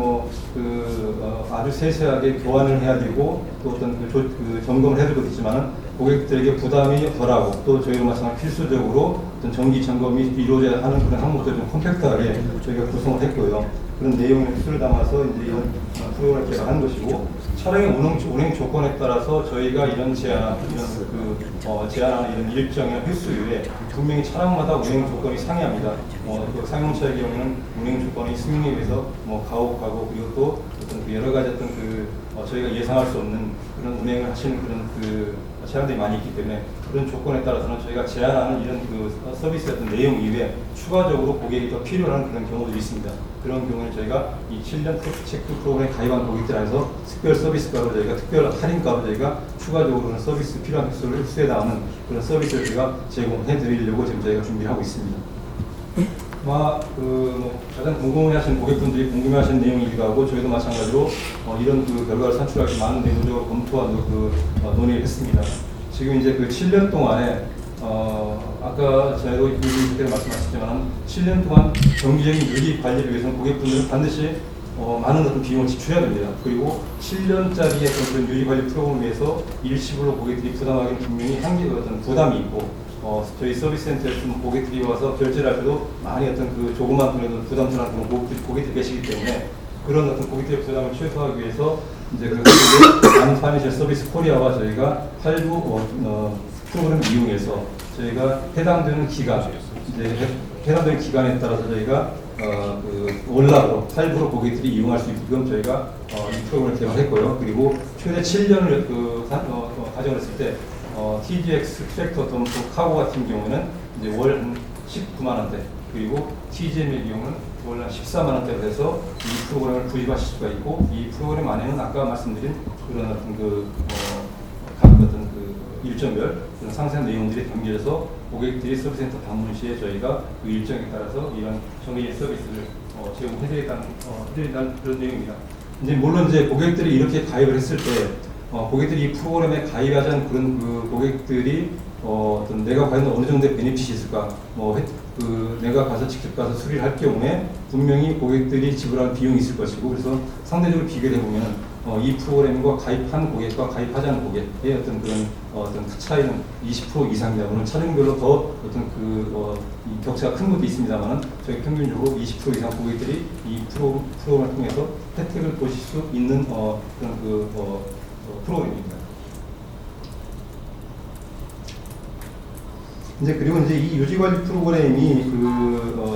S4: 아주 세세하게 교환을 해야 되고 또 어떤 그 점검을 해야 될 것도 있지만은 고객들에게 부담이 덜하고 또 저희가 마찬가지로 필수적으로 어떤 정기 점검이 이루어져야 하는 그런 항목들을 좀 컴팩트하게 저희가 구성을 했고요. 그런 내용의 획수를 담아서 이제 이런 프로그램을 개발한 것이고 차량의 운행 조건에 따라서 저희가 이런 제한하는 이런 일정의 횟수 이외에 분명히 차량마다 운행 조건이 상이합니다. 그 상용차의 경우는 운행 조건이 승용에 비해서 가혹하고 그리고 또 어떤 그 여러 가지 어떤 그 저희가 예상할 수 없는 그런 운행을 하시는 그런 그 차량들이 많이 있기 때문에 그런 조건에 따라서는 저희가 제한하는 이런 그 서비스 어떤 내용 이외에 추가적으로 고객이 더 필요한 그런 경우들이 있습니다. 그런 경우에 저희가 이 7년 체크 프로그램에 가입한 고객들 안에서 특별 서비스가로 저희가 특별 할인가로 저희가 추가적으로 서비스 필요한 횟수를 흡수해 나가는 그런 서비스를 저희가 제공해 드리려고 지금 저희가 준비를 하고 있습니다. 아마 가장 궁금해하시는 고객분들이 궁금해하시는 내용이기도 하고 저희도 마찬가지로 이런 그 결과를 산출하기 많은 내부적으로 검토한 논의를 했습니다. 지금 이제 그 7년 동안에 아까 저희도 이때 말씀하셨지만 7년 동안 정기적인 유지 관리를 위해서는 고객분들은 반드시 많은 어떤 비용을 지출해야 됩니다. 그리고 7년짜리의 그런 유지 관리 프로그램을 위해서 일시불로 고객들이 부담하기는 분명히 어떤 부담이 있고 저희 서비스 센터에 좀 고객들이 와서 결제를 할 때도 많이 어떤 그 조그만 돈에도 부담스러운 그런 고객들이 계시기 때문에 그런 어떤 고객들의 부담을 최소화하기 위해서 이제 그 파이낸셜 서비스 코리아와 저희가 할부 프로그램을 이용해서 저희가 해당되는 기간 이제 해당되는 기간에 따라서 저희가 월납으로 할부로 고객들이 이용할 수 있게끔 저희가 이 프로그램을 개발했고요. 그리고 최대 7년을 가정을 했을 때 TGX 트랙터 덤프 카고 같은 경우는 이제 월 19만 원대 그리고 TGM의 경우는 월 14만 원대로 해서 이 프로그램을 구입하실 수가 있고 이 프로그램 안에는 아까 말씀드린 그런 어떤 각 어떤 일정별 그런 상세한 내용들이 담겨져서 고객들이 서비스센터 방문 시에 저희가 그 일정에 따라서 이런 정기적인 서비스를 제공해드리겠다는 그런 내용입니다. 이제 물론 이제 고객들이 이렇게 가입을 했을 때 고객들이 이 프로그램에 가입하지 않은 그런 그 고객들이 어떤 내가 과연 어느 정도의 베네핏이 있을까? 내가 가서 직접 가서 수리를 할 경우에 분명히 고객들이 지불할 비용이 있을 것이고 그래서 상대적으로 비교해 보면 이 프로그램과 가입한 고객과 가입하지 않은 고객의 어떤 그런 어떤 차이는 20% 이상이다. 물론 차종별로 더 어떤 이 격차가 큰 것도 있습니다만은 저희 평균적으로 20% 이상 고객들이 이 프로그램을 통해서 혜택을 보실 수 있는 그런 프로그램입니다. 이제 그리고 이제 이 유지관리 프로그램이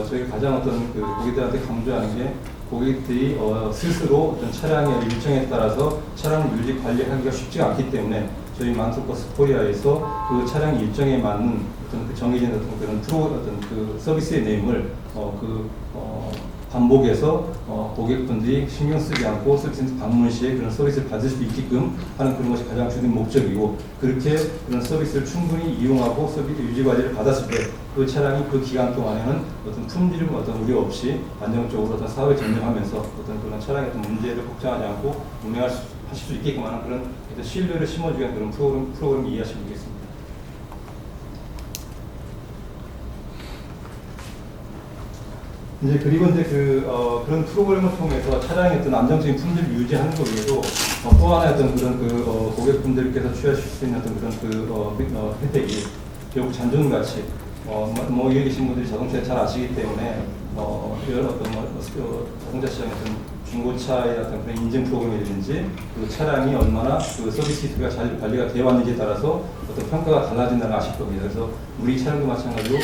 S4: 저희 가장 어떤 고객들한테 강조하는 게 고객들이 스스로 어떤 차량의 일정에 따라서 차량 유지 관리하기가 쉽지가 않기 때문에 저희 만트로버스 코리아에서 그 차량 일정에 맞는 어떤 그 정해진 어떤 그런 서비스의 내용을 반복해서 고객분들이 신경 쓰지 않고 서비스 방문 시에 그런 서비스를 받을 수 있게끔 하는 그런 것이 가장 주된 목적이고, 그렇게 그런 서비스를 충분히 이용하고 서비스 유지 관리를 받았을 때 그 차량이 그 기간 동안에는 어떤 품질 어떤 우려 없이 안정적으로 어떤 사업에 전념하면서 어떤 그런 차량의 어떤 문제를 걱정하지 않고 운행하실 수 있게끔 하는 그런 어떤 신뢰를 심어주기 위한 그런 프로그램 이해하시면 되겠습니다. 이제 그리고 이제 그런 프로그램을 통해서 차량의 어떤 안정적인 품질을 유지하는 것 외에도 또 하나의 어떤 그런 고객분들께서 취하실 수 있는 어떤 그런 혜택이 결국 잔존가치, 여기 계신 분들이 자동차를 잘 아시기 때문에 이런 어떤 자동차 시장의 어떤 중고차의 어떤 그런 인증 프로그램이라든지 그 차량이 얼마나 그 서비스 히스토리가 잘 관리가 되어 왔는지에 따라서 어떤 평가가 달라진다는 걸 아실 겁니다. 그래서 우리 차량도 마찬가지로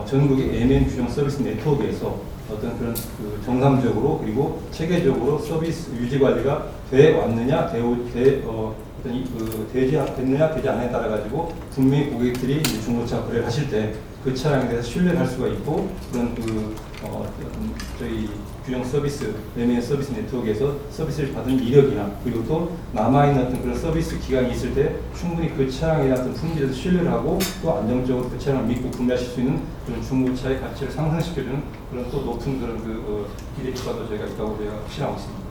S4: 전국의 MN 규정 서비스 네트워크에서 어떤 그런 정상적으로 그리고 체계적으로 서비스 유지 관리가 돼 왔느냐, 됐느냐, 되지 않느냐에 따라 가지고 분명히 고객들이 이제 중고차 거래를 하실 때 그 차량에 대해서 신뢰를 할 수가 있고, 그런 저희 규정 서비스, MN 서비스 네트워크에서 서비스를 받은 이력이나 그리고 또 남아있는 어떤 그런 서비스 기간이 있을 때 충분히 그 차량에 대한 어떤 품질에서 신뢰를 하고 또 안정적으로 그 차량을 믿고 구매하실 수 있는 그런 중고차의 가치를 상승시켜주는 그런 또 높은 그런 기대 효과도 저희가 있다고 저희가 확신하고 있습니다.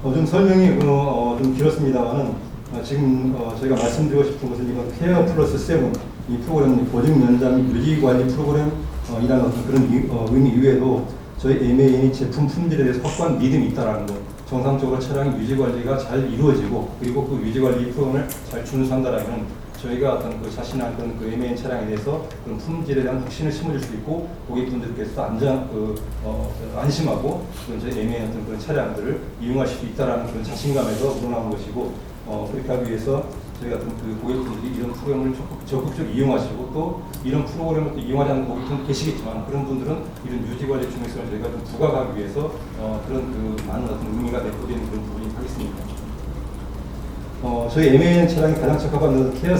S4: 좀 설명이 좀 길었습니다만은 지금 저희가 말씀드리고 싶은 것은 이건 케어 플러스 7 이 프로그램 보증 연장 유지 관리 프로그램이라는 어떤 그런 의미 이외에도 저희 MAN이 제품 품질에 대해서 확고한 믿음이 있다라는 것, 정상적으로 차량의 유지 관리가 잘 이루어지고 그리고 그 유지 관리 프로그램을 잘 준수한다라면 저희가 어떤 자신의 어떤 MAN 차량에 대해서 그런 품질에 대한 확신을 심어줄 수 있고 고객분들께서 안심하고 그런 저희 MAN 어떤 그런 차량들을 이용하실 수 있다라는 그런 자신감에서 우러나온 것이고, 그렇게 하기 위해서 저희가 어떤 고객분들이 이런 프로그램을 적극적으로 이용하시고 또 이런 프로그램을 또 이용하지 않는 고객분도 계시겠지만 그런 분들은 이런 유지 관리 중요성을 저희가 좀 부각하기 위해서 그런 많은 어떤 의미가 내포되는 그런 부분이 하겠습니다. 저희 MAN 차량이 가장 적합한 케어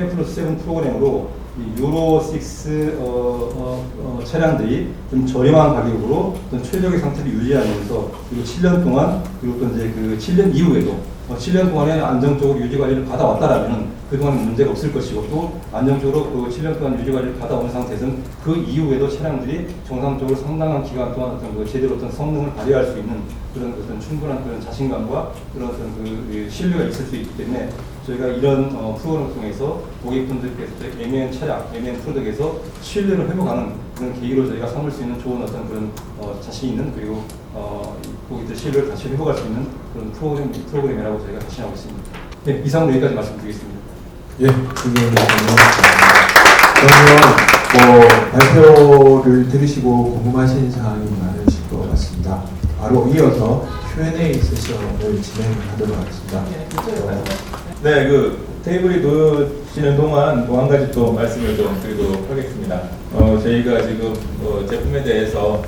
S4: 플러스 7 프로그램으로 유로 6 차량들이 좀 저렴한 가격으로 어떤 최적의 상태를 유지하면서 그리고 7년 동안 그리고 또 이제 7년 이후에도 7년 동안에 안정적으로 유지 관리를 받아왔다라면 그동안 문제가 없을 것이고 또 안정적으로 7년 동안 유지 관리를 받아온 상태에서는 그 이후에도 차량들이 정상적으로 상당한 기간 동안 어떤 제대로 어떤 성능을 발휘할 수 있는 그런 어떤 충분한 그런 자신감과 그런 어떤 신뢰가 있을 수 있기 때문에 저희가 이런 프로그램을 통해서 고객분들께서 MAN 차량, MAN 프로덕트에서 신뢰를 회복하는 그런 계기로 저희가 삼을 수 있는 좋은 어떤 그런 자신 있는 그리고 고객들 신뢰를 다시 회복할 수 있는 그런 프로그램이라고 저희가 자신하고 있습니다. 네, 이상으로 여기까지 말씀드리겠습니다.
S3: 예, 그러면 발표를 들으시고 궁금하신 사항이 많으실 것 같습니다. 바로 이어서 Q&A 세션을 진행하도록 하겠습니다.
S2: 네, 테이블이 놓여지는 동안 또 한 가지 또 말씀을 좀 드리도록 하겠습니다. 저희가 지금 제품에 대해서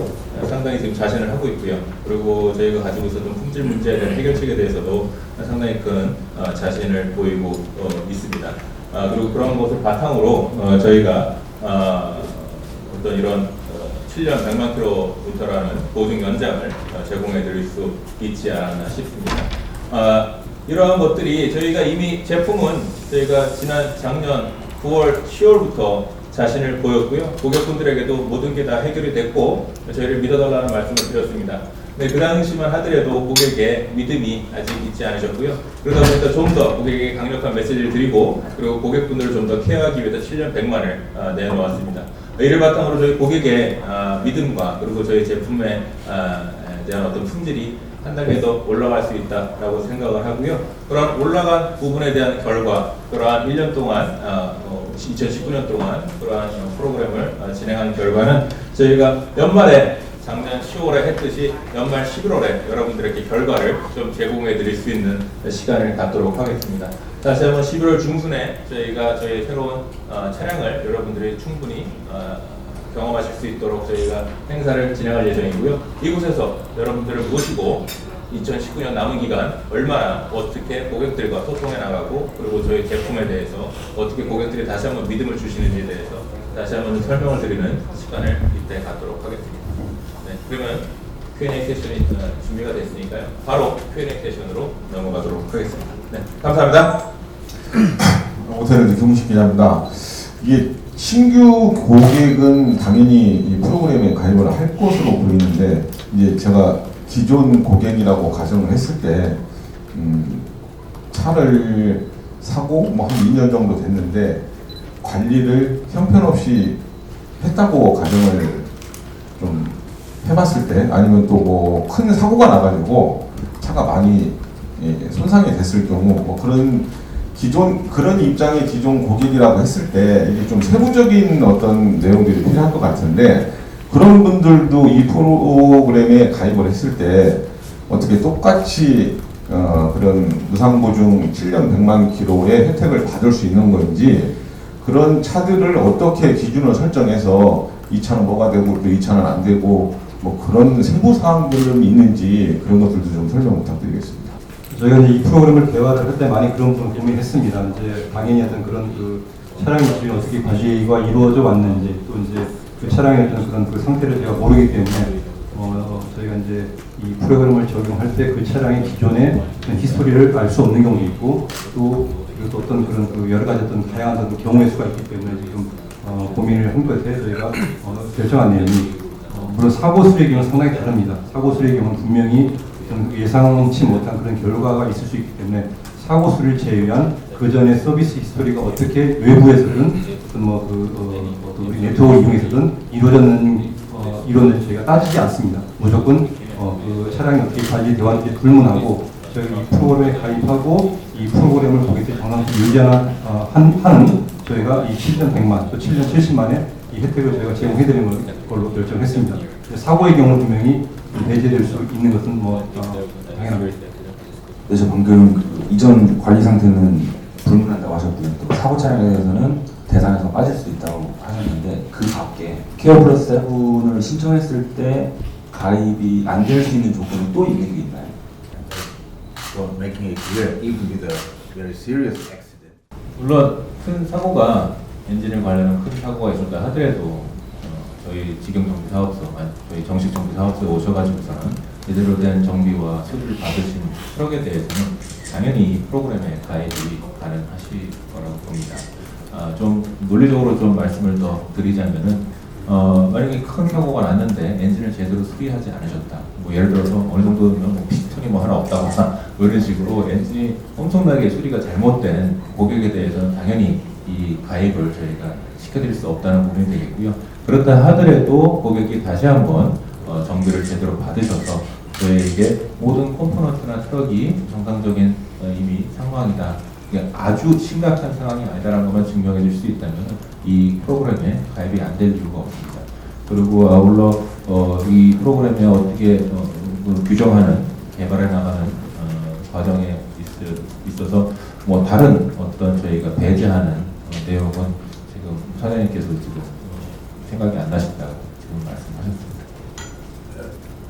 S2: 상당히 지금 자신을 하고 있고요. 그리고 저희가 가지고 있었던 품질 문제에 대한 해결책에 대해서도 상당히 큰 자신을 보이고 있습니다. 그리고 그런 것을 바탕으로 저희가 어떤 이런 7년 100만 킬로미터라는 보증 연장을 제공해 드릴 수 있지 않았나 싶습니다. 이러한 것들이 저희가 이미 제품은 저희가 지난 작년 9월, 10월부터 자신을 보였고요. 고객분들에게도 모든 게 다 해결이 됐고 저희를 믿어달라는 말씀을 드렸습니다. 네, 그 당시만 하더라도 고객의 믿음이 아직 있지 않으셨고요. 그러다 보니까 좀 더 고객에게 강력한 메시지를 드리고 그리고 고객분들을 좀 더 케어하기 위해서 7년 100만을 내놓았습니다. 이를 바탕으로 저희 고객의 믿음과 그리고 저희 제품에 대한 어떤 품질이 한 단계 더 올라갈 수 있다라고 생각을 하고요. 그런 올라간 부분에 대한 결과, 그러한 1년 동안, 2019년 동안 그러한 프로그램을 진행한 결과는 저희가 연말에 작년 10월에 했듯이 연말 11월에 여러분들에게 결과를 좀 제공해 드릴 수 있는 시간을 갖도록 하겠습니다. 다시 한번 11월 중순에 저희가 저희 새로운 차량을 여러분들이 충분히 경험하실 수 있도록 저희가 행사를 진행할 예정이고요. 이곳에서 여러분들을 모시고 2019년 남은 기간 얼마나 어떻게 고객들과 소통해 나가고 그리고 저희 제품에 대해서 어떻게 고객들이 다시 한번 믿음을 주시는지에 대해서 다시 한번 설명을 드리는 시간을 이때 갖도록 하겠습니다. 네, 그러면 Q&A 세션이 준비가 됐으니까요. 바로 Q&A 세션으로 넘어가도록 하겠습니다. 네, 감사합니다.
S5: 호텔의 김웅식 기자입니다. 이게 신규 고객은 당연히 이 프로그램에 가입을 할 것으로 보이는데 이제 제가 기존 고객이라고 가정을 했을 때 차를 사고 뭐 한 2년 정도 됐는데 관리를 형편없이 했다고 가정을 좀 해봤을 때 아니면 또 뭐 큰 사고가 나가지고 차가 많이 손상이 됐을 경우 뭐 그런 입장의 기존 고객이라고 했을 때 이게 좀 세부적인 어떤 내용들이 필요할 것 같은데 그런 분들도 이 프로그램에 가입을 했을 때 어떻게 똑같이 그런 무상보증 7년 100만 킬로의 혜택을 받을 수 있는 건지 그런 차들을 어떻게 기준을 설정해서 이 차는 뭐가 되고 또 이 차는 안 되고 뭐 그런 세부 사항들은 있는지 그런 것들도 좀 설명 부탁드리겠습니다.
S4: 저희가 이제 이 프로그램을 개발을 할 때 많이 그런 부분 고민했습니다. 이제 당연히 어떤 그런 그 차량의 기준이 어떻게 관리가 이루어져 왔는지 또 이제 그 차량의 어떤 그런 그 상태를 제가 모르기 때문에 저희가 이제 이 프로그램을 적용할 때 그 차량의 기존의 히스토리를 알 수 없는 경우도 있고 또 어떤 그런 그 여러 가지 어떤 다양한 어떤 경우의 수가 있기 때문에 지금 고민을 한 끝에 저희가 결정한 내용이 물론 사고 수리의 경우는 상당히 다릅니다. 사고 수리의 경우는 분명히 예상치 못한 그런 결과가 있을 수 있기 때문에 사고 수리를 제외한 그 전에 서비스 히스토리가 어떻게 외부에서든 어떤 우리 네트워크를 이용해서든 이루어졌는지 저희가 따지지 않습니다. 무조건 그 차량이 어떻게 관리되어 왔는지 불문하고 저희가 이 프로그램에 가입하고 이 프로그램을 고객들이 정상적으로 유지하는 저희가 이 7년 100만 또 7년 70만의 이 혜택을 저희가 제공해드리는 걸로 결정했습니다. 사고의 경우 분명히 배제될 수 있는 것은 당연합니다.
S6: 그래서 방금 그 이전 관리 상태는 불문한다고 하셨고요. 또 사고 차량에 대해서는 대상에서 빠질 수 있다고 하셨는데 그 밖에 케어 플러스 7을 신청했을 때 가입이 안 될 수 있는 조건이 또 있는 게 있나요?
S1: So making it clear, even with a very serious accident.
S2: 물론 큰 사고가 엔진을 관련한 큰 사고가 있었다 하더라도 저희 직영 정비 사업소, 저희 정식 정비 사업소에 오셔가지고서는 제대로 된 정비와 수리를 받으신 트럭에 대해서는 당연히 이 프로그램에 가입이 가능하실 거라고 봅니다. 좀 논리적으로 좀 말씀을 더 드리자면은 만약에 큰 사고가 났는데 엔진을 제대로 수리하지 않으셨다. 뭐 예를 들어서 어느 정도면 뭐 피스톤이 뭐 하나 없다거나 뭐 이런 식으로 엔진이 엄청나게 수리가 잘못된 고객에 대해서는 당연히 이 가입을 저희가 시켜드릴 수 없다는 부분이 되겠고요. 그렇다 하더라도 고객이 다시 한번 정비를 제대로 받으셔서 저희에게 모든 컴포넌트나 트럭이 정상적인 이미 상황이다. 아주 심각한 상황이 아니다라는 것만 증명해 줄 수 있다면 이 프로그램에 가입이 안 될 이유가 없습니다. 그리고 아울러 이 프로그램에 어떻게 규정하는 개발해 나가는 과정에 있어서 뭐 다른 어떤 저희가 배제하는 내용은 지금 사장님께서 지금 생각이 안 나신다고 지금 말씀하셨습니다.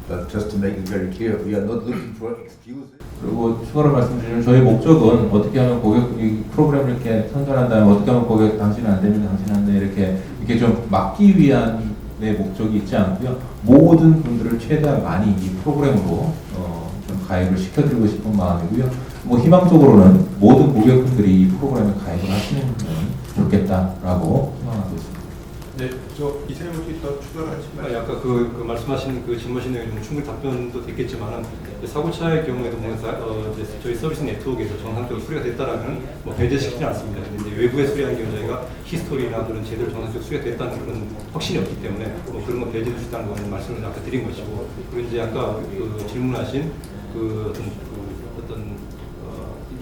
S1: But just to make it very clear, we are not looking for excuses.
S2: 그리고 추가로 말씀드리면 저희 목적은 어떻게 하면 고객 이 프로그램을 이렇게 선전한다면 어떻게 하면 고객 당신은 안 됩니다, 당신은 안 돼 이렇게 좀 막기 위한 내 목적이 있지 않고요. 모든 분들을 최대한 많이 이 프로그램으로 좀 가입을 시켜드리고 싶은 마음이고요. 뭐 희망적으로는 모든 고객분들이 이 프로그램에 가입을 하시면 좋겠다라고 희망하고 있습니다.
S3: 네, 저 이사님께 더 추가를 하시면
S4: 아까 그 말씀하신 그 질문하신 내용이 좀 충분히 답변도 됐겠지만은 사고차의 경우에도 이제 저희 서비스 네트워크에서 정상적으로 수리가 됐다라면 뭐 배제시키지 않습니다. 근데 이제 외부에 수리하는 경우 저희가 히스토리나 그런 제대로 정상적으로 수리가 됐다는 그런 확신이 없기 때문에 뭐 그런 거 배제될 수 있다는 거는 말씀을 아까 드린 것이고 그리고 이제 아까 그 질문하신 그 어떤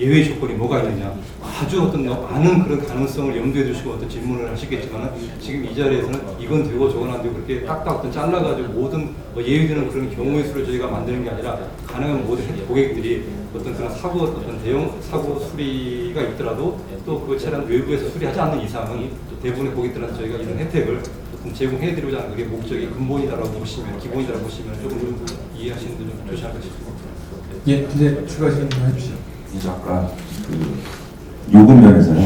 S4: 예외 조건이 뭐가 있느냐, 아주 어떤 많은 그런 가능성을 염두에 두시고 어떤 질문을 하시겠지만 지금 이 자리에서는 이건 되고 저건 안 되고 그렇게 딱딱 어떤 잘라가지고 모든 예외되는 그런 경우의 수를 저희가 만드는 게 아니라 가능한 모든 고객들이 어떤 그런 사고 어떤 대형 사고 수리가 있더라도 또 그 차량 외부에서 수리하지 않는 이상은 대부분의 고객들한테 저희가 이런 혜택을 어떤 제공해드리고자 하는 그게 목적이 근본이다라고 보시면 기본이다라고 보시면 조금 이해하시는 데 좀 조심할 것이 있습니다.
S3: 예, 근데 추가 질문 해주시죠.
S6: 이제 아까 그 요금 면에서요.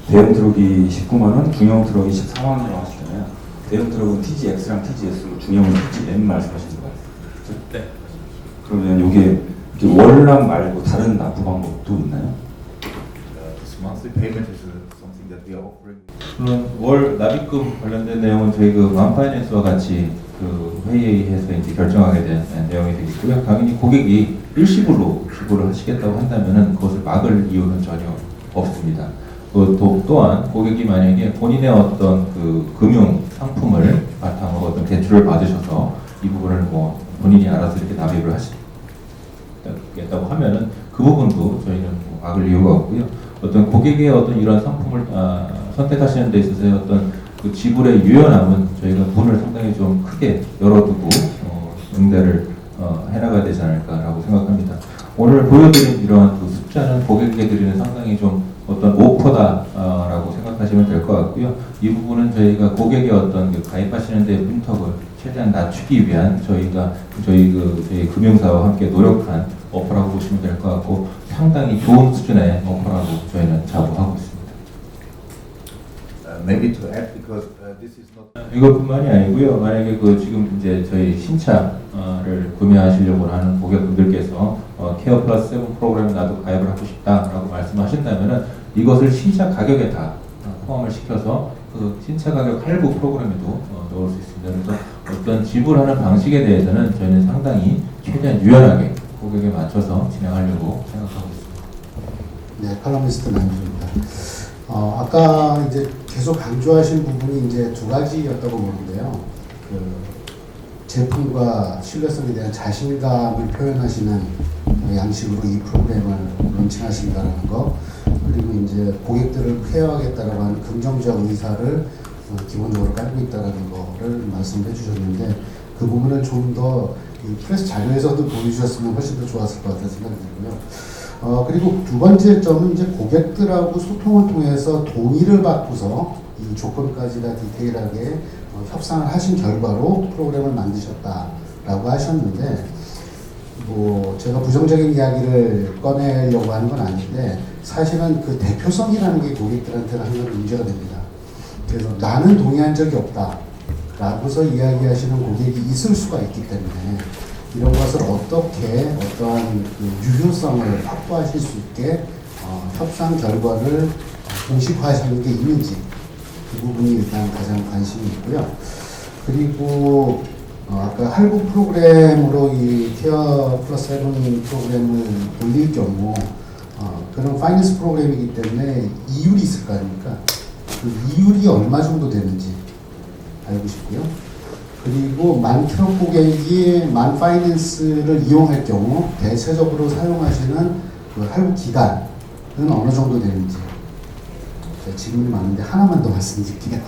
S6: 대형 트럭이 19만 원, 중형 트럭이 14만 원이라고 하시잖아요. 대형 트럭은 TGX랑 TGS, 중형은 TGM 말씀하시는 거 같아요.
S2: 네.
S6: 그러면 요게 월납 말고 다른 납부 방법도 있나요?
S1: This monthly payment is something that we are offering.
S2: 물론 월 납입금 관련된 내용은 저희 그 만파이낸스와 같이 그 회의에서 이제 결정하게 된 내용이 되겠고요. 당연히 고객이 일시불로 지불을 하시겠다고 한다면은 그것을 막을 이유는 전혀 없습니다. 또한 고객이 만약에 본인의 어떤 그 금융 상품을 바탕으로 어떤 대출을 받으셔서 이 부분을 뭐 본인이 알아서 이렇게 납입을 하시겠다고 하면은 그 부분도 저희는 뭐 막을 이유가 없고요. 어떤 고객의 어떤 이런 상품을 선택하시는 데 있어서의 어떤 그 지불의 유연함은 저희가 문을 상당히 좀 크게 열어두고 응대를 해나가야 되지 않을까라고 생각합니다. 오늘 보여드린 이러한 그 숫자는 고객에게 드리는 상당히 좀 어떤 오퍼다라고 생각하시면 될 것 같고요. 이 부분은 저희가 고객의 어떤 그 가입하시는 데 문턱을 최대한 낮추기 위한 저희 금융사와 함께 노력한 오퍼라고 보시면 될 것 같고 상당히 좋은 수준의 오퍼라고 저희는 자부하고 있습니다.
S1: Maybe to add because this is not.
S2: 이것뿐만이 아니고요. 만약에 그 지금 이제 저희 신차를 구매하시려고 하는 고객분들께서 케어 플러스 7 프로그램 나도 가입을 하고 싶다라고 말씀하신다면은 이것을 신차 가격에 다 포함을 시켜서 그 신차 가격 할부 프로그램에도 넣을 수 있습니다. 그래서 어떤 지불하는 방식에 대해서는 저희는 상당히 최대한 유연하게 고객에 맞춰서 진행하려고 생각하고 있습니다.
S7: 네, 칼럼니스트 남주입니다. 아까 이제 계속 강조하신 부분이 이제 두 가지였다고 보는데요. 그 제품과 신뢰성에 대한 자신감을 표현하시는 양식으로 이 프로그램을 론칭하신다는 거, 그리고 이제 고객들을 케어하겠다라고 하는 긍정적 의사를 기본적으로 깔고 있다는 거를 말씀해 주셨는데 그 부분을 좀 더 프레스 자료에서도 보여주셨으면 훨씬 더 좋았을 것 같다는 생각이 들고요. 그리고 두 번째 점은 이제 고객들하고 소통을 통해서 동의를 받고서 이 조건까지 다 디테일하게 협상을 하신 결과로 프로그램을 만드셨다라고 하셨는데, 뭐 제가 부정적인 이야기를 꺼내려고 하는 건 아닌데 사실은 그 대표성이라는 게 고객들한테는 항상 문제가 됩니다. 그래서 나는 동의한 적이 없다 라고서 이야기하시는 고객이 있을 수가 있기 때문에 이런 것을 어떻게 어떠한 그 유효성을 확보하실 수 있게 협상 결과를 공식화하시는 게 있는지 그 부분이 일단 가장 관심이 있고요. 그리고 아까 할부 프로그램으로 이 케어 플러스 7 프로그램을 돌릴 경우 그런 파이낸스 프로그램이기 때문에 이율이 있을 거 아닙니까? 그 이율이 얼마 정도 되는지 알고 싶고요. 그리고 만 트럭 고객이 만 파이낸스를 이용할 경우 대체적으로 사용하시는 그 할부 기간은 어느 정도 되는지. 질문이 많은데 하나만 더 말씀드릴게요.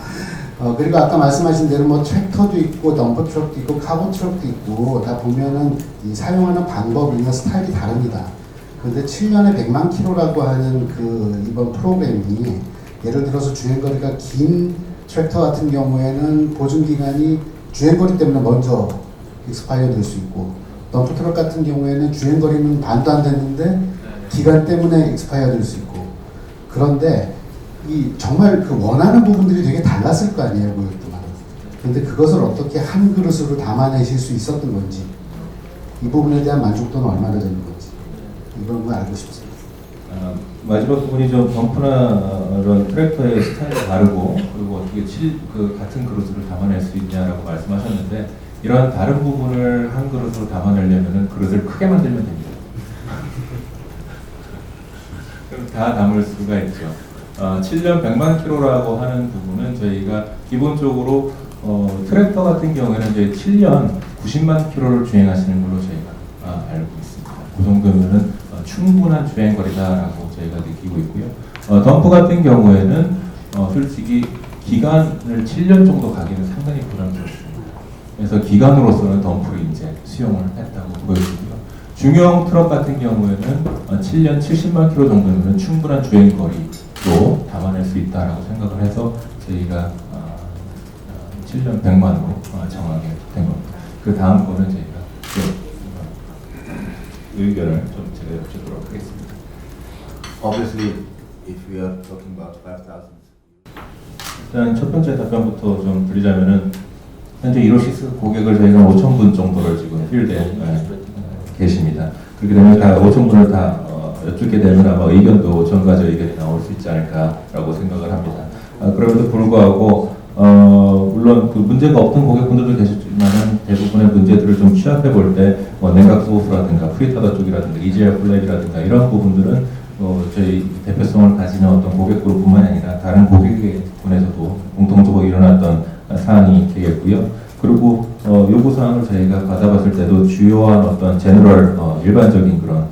S7: 그리고 아까 말씀하신 대로 뭐 트랙터도 있고 덤퍼 트럭도 있고 카고 트럭도 있고 다 보면은 이 사용하는 방법이나 스타일이 다릅니다. 그런데 7년에 100만 킬로라고 하는 그 이번 프로그램이 예를 들어서 주행거리가 긴 트랙터 같은 경우에는 보증기간이 주행거리 때문에 먼저 익스파이어 될 수 있고, 덤프 트럭 같은 경우에는 주행거리는 반도 안 됐는데 기간 때문에 익스파이어 될 수 있고, 그런데 이 정말 그 원하는 부분들이 되게 달랐을 거 아니에요, 고객들마다. 그런데 그것을 어떻게 한 그릇으로 담아내실 수 있었던 건지, 이 부분에 대한 만족도는 얼마나 되는 건지, 이런 걸 알고 싶습니다.
S2: 마지막 부분이 좀 덤프나 이런 트랙터의 스타일이 다르고 그리고 어떻게 그 같은 그릇으로 담아낼 수 있냐라고 말씀하셨는데, 이러한 다른 부분을 한 그릇으로 담아내려면 그릇을 크게 만들면 됩니다. 그럼 다 담을 수가 있죠. 7년 100만 킬로라고 하는 부분은 저희가 기본적으로 트랙터 같은 경우에는 이제 7년 90만 킬로를 주행하시는 걸로 저희가 알고 있습니다. 그 정도면은 충분한 주행거리다라고 저희가 느끼고 있고요. 덤프 같은 경우에는 솔직히 기간을 7년 정도 가기는 상당히 부담스럽습니다. 그래서 기간으로서는 덤프를 이제 수용을 했다고 보여지고요. 중형 트럭 같은 경우에는 7년 70만 킬로 정도면 충분한 주행거리로 담아낼 수 있다라고 생각을 해서 저희가 7년 100만으로 정하게 된 겁니다. 그 다음 거는 저희가 의견을 좀 제가 여쭙도록 하겠습니다.
S1: Obviously, if we are talking about 5,000.
S2: 일단 첫 번째 답변부터 좀 드리자면은 현재 1호시스 고객을 저희가 5,000분 정도를 지금 필드에 계십니다. 그렇게 되면 다 5,000분을 다 여쭙게 되면 아마 의견도 5,000가지 의견이 나올 수 있지 않을까라고 생각을 합니다. 그럼에도 불구하고 물론 그 문제가 없던 고객분들도 계시지만 대부분의 문제들을 좀 취합해 볼 때 냉각 소스라든가 프리타더 쪽이라든가 EGR 플랩이라든가 이런 부분들은 저희 대표성을 가지는 어떤 고객 그룹뿐만 아니라 다른 고객분에서도 공통적으로 일어났던 사항이 되겠고요. 그리고 요구 사항을 저희가 받아봤을 때도 주요한 어떤 제너럴 일반적인 그런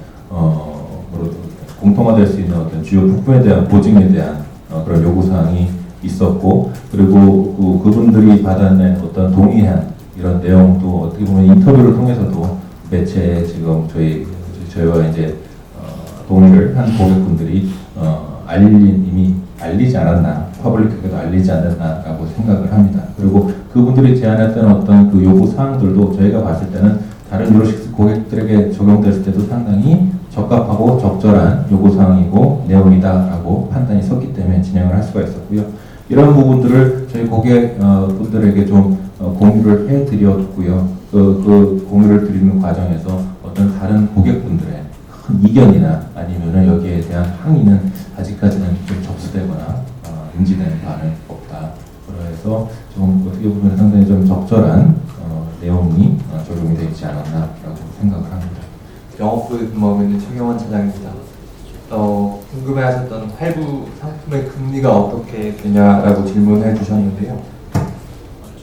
S2: 공통화될 수 있는 어떤 주요 부품에 대한 보증에 대한 그런 요구 사항이 있었고, 그리고 그분들이 받아낸 어떤 동의한 이런 내용도 어떻게 보면 인터뷰를 통해서도 매체에 지금 저희와 이제 동의를 한 고객분들이 이미 알리지 않았나, 퍼블릭에게도 알리지 않았나라고 생각을 합니다. 그리고 그분들이 제안했던 어떤 그 요구 사항들도 저희가 봤을 때는 다른 유로식스 고객들에게 적용됐을 때도 상당히 적합하고 적절한 요구 사항이고 내용이다라고 판단이 섰기 때문에 진행을 할 수가 있었고요. 이런 부분들을 저희 고객분들에게 좀 공유를 해드렸고요. 그 공유를 드리는 과정에서 어떤 다른 고객분들의 큰 이견이나 아니면은 여기에 대한 항의는 아직까지는 좀 접수되거나 인지된 바는 없다. 그래서 좀 어떻게 보면 상당히 좀 적절한 내용이 적용이 되어 있지 않았나라고 생각을 합니다.
S8: 영업부에 근무하고 있는 최경원 차장입니다. 궁금해하셨던 할부 상품의 금리가 어떻게 되냐라고 질문해 주셨는데요.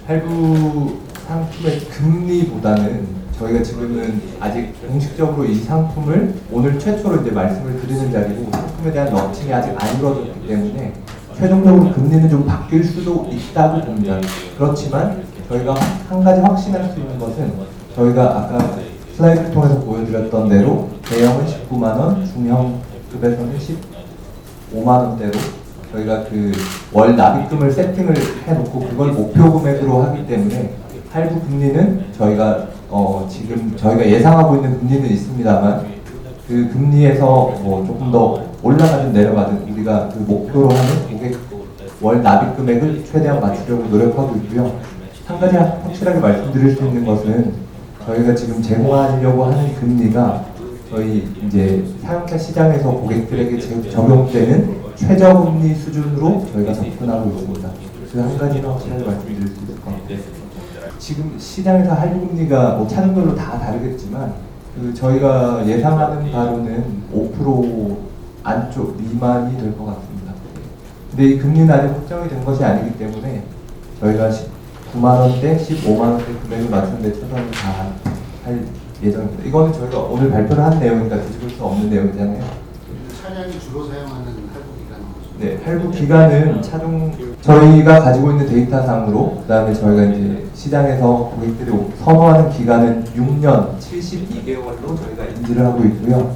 S8: 할부 상품의 금리보다는 저희가 지금은 아직 공식적으로 이 상품을 오늘 최초로 이제 말씀을 드리는 자리고 상품에 대한 런칭이 아직 안 이루어졌기 때문에 최종적으로 금리는 좀 바뀔 수도 있다고 봅니다. 그렇지만 저희가 한 가지 확신할 수 있는 것은 저희가 아까 슬라이드를 통해서 보여드렸던 대로 대형은 19만 원, 중형 급에서는 15만 원대로 저희가 그 월 납입금을 세팅을 해놓고 그걸 목표 금액으로 하기 때문에 할부 금리는 저희가 지금 저희가 예상하고 있는 금리는 있습니다만 그 금리에서 조금 더 올라가든 내려가든 우리가 그 목표로 하는 고객 월 납입 금액을 최대한 맞추려고 노력하고 있고요. 한 가지 확실하게 말씀드릴 수 있는 것은 저희가 지금 제공하려고 하는 금리가 저희 이제 사용자 시장에서 고객들에게 적용되는 최저금리 수준으로 저희가 접근하고 있습니다. 그 한 가지는 확실하게 말씀드릴 수 있을 것 같아요. 지금 시장에서 할부금리가 차종별로 다 다르겠지만 저희가 예상하는 바로는 5% 안쪽 미만이 될 것 같습니다. 근데 이 금리는 아직 확정이 된 것이 아니기 때문에 저희가 9만 원대, 15만 원대 금액을 맞추는데 최선을 다할 예정입니다. 이거는 저희가 오늘 발표를 한 내용이니까 뒤집을 수 없는 내용이잖아요.
S7: 차량이 주로 사용하는 할부 기간은 뭐죠?
S8: 네, 할부 기간은 차종 저희가 가지고 있는 데이터상으로 그다음에 저희가 이제 시장에서 고객들이 선호하는 기간은 6년 72개월로 저희가 인지를 하고 있고요.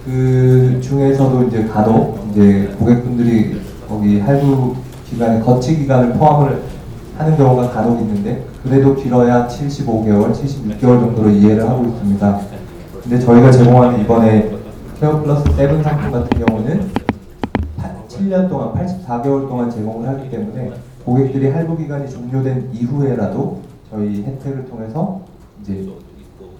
S8: 그 중에서도 이제 간혹 이제 고객분들이 거기 할부 기간에 거치 기간을 포함을 하는 경우가 간혹 있는데 그래도 길어야 75개월, 76개월 정도로 이해를 하고 있습니다. 근데 저희가 제공하는 이번에 케어 플러스 7 상품 같은 경우는 7년 동안 84개월 동안 제공을 하기 때문에 고객들이 할부 기간이 종료된 이후에라도 저희 혜택을 통해서 이제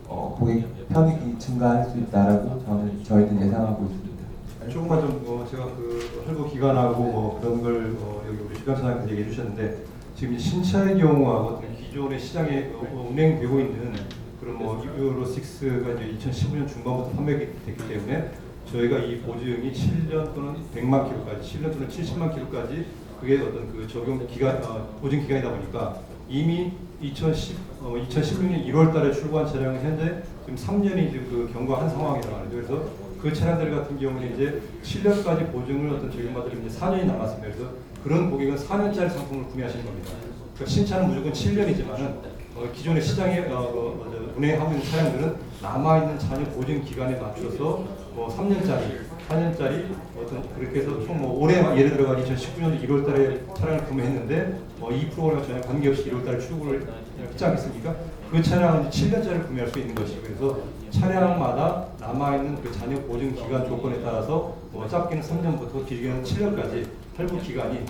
S8: 고객 편익이 증가할 수 있다라고 저희는 예상하고 있습니다.
S4: 조금만 좀 제가 그 할부 기간하고 그런 걸 여기 우리 시간차장님께서 얘기해 주셨는데 지금 신차의 경우하고 기존의 시장에 운행되고 있는 그런 유로 6가 이제 2015년 중반부터 판매됐기 때문에 저희가 이 보증이 7년 또는 100만 킬로까지, 7년 또는 70만 킬로까지 그게 어떤 그 적용 기간, 보증 기간이다 보니까 이미 2016년 1월 달에 출고한 차량은 현재 지금 3년이 이제 그 경과한 상황이라고 하는데 그래서 그 차량들 같은 경우는 이제 7년까지 보증을 어떤 적용받으면 이제 4년이 남았습니다. 그래서 그런 고객은 4년짜리 상품을 구매하시는 겁니다. 그러니까 신차는 무조건 7년이지만은 기존의 시장에 운행하고 있는 차량들은 남아있는 차량 보증 기간에 맞춰서 3년짜리, 4년짜리 그렇게 해서 총 올해 예를 들어가 2019년 1월달에 차량을 구매했는데 이 프로그램과 전혀 관계없이 1월달에 출고를 했지 않겠습니까? 그 차량은 7년짜리를 구매할 수 있는 것이고 그래서 차량마다 남아있는 그 잔여 보증 기간 조건에 따라서 짧게는 3년부터 길게는 7년까지 할부 기간이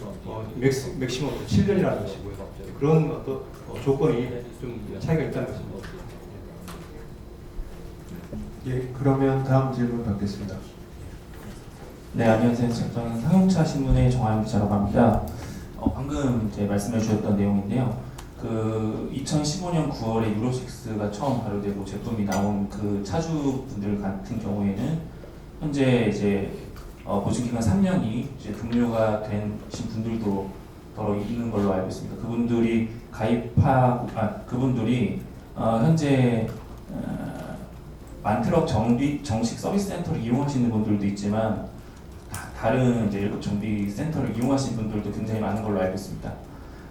S4: 맥시멈 7년이라는 것이고요. 그런 어떤 조건이 좀 차이가 있다는 것입니다.
S3: 예, 그러면 다음 질문 받겠습니다.
S9: 네, 안녕하세요. 저는 상용차 신문의 정하영 기자라고 합니다. 방금 이제 말씀해 주셨던 내용인데요. 그 2015년 9월에 유로6가 처음 발효되고 제품이 나온 그 차주분들 같은 경우에는 현재 이제 보증기간 3년이 이제 급료가 되신 분들도 더러 있는 걸로 알고 있습니다. 그분들이 그분들이 현재 만트럭 정식 서비스 센터를 이용하시는 분들도 있지만 다른 이제 일부 정비 센터를 이용하시는 분들도 굉장히 많은 걸로 알고 있습니다.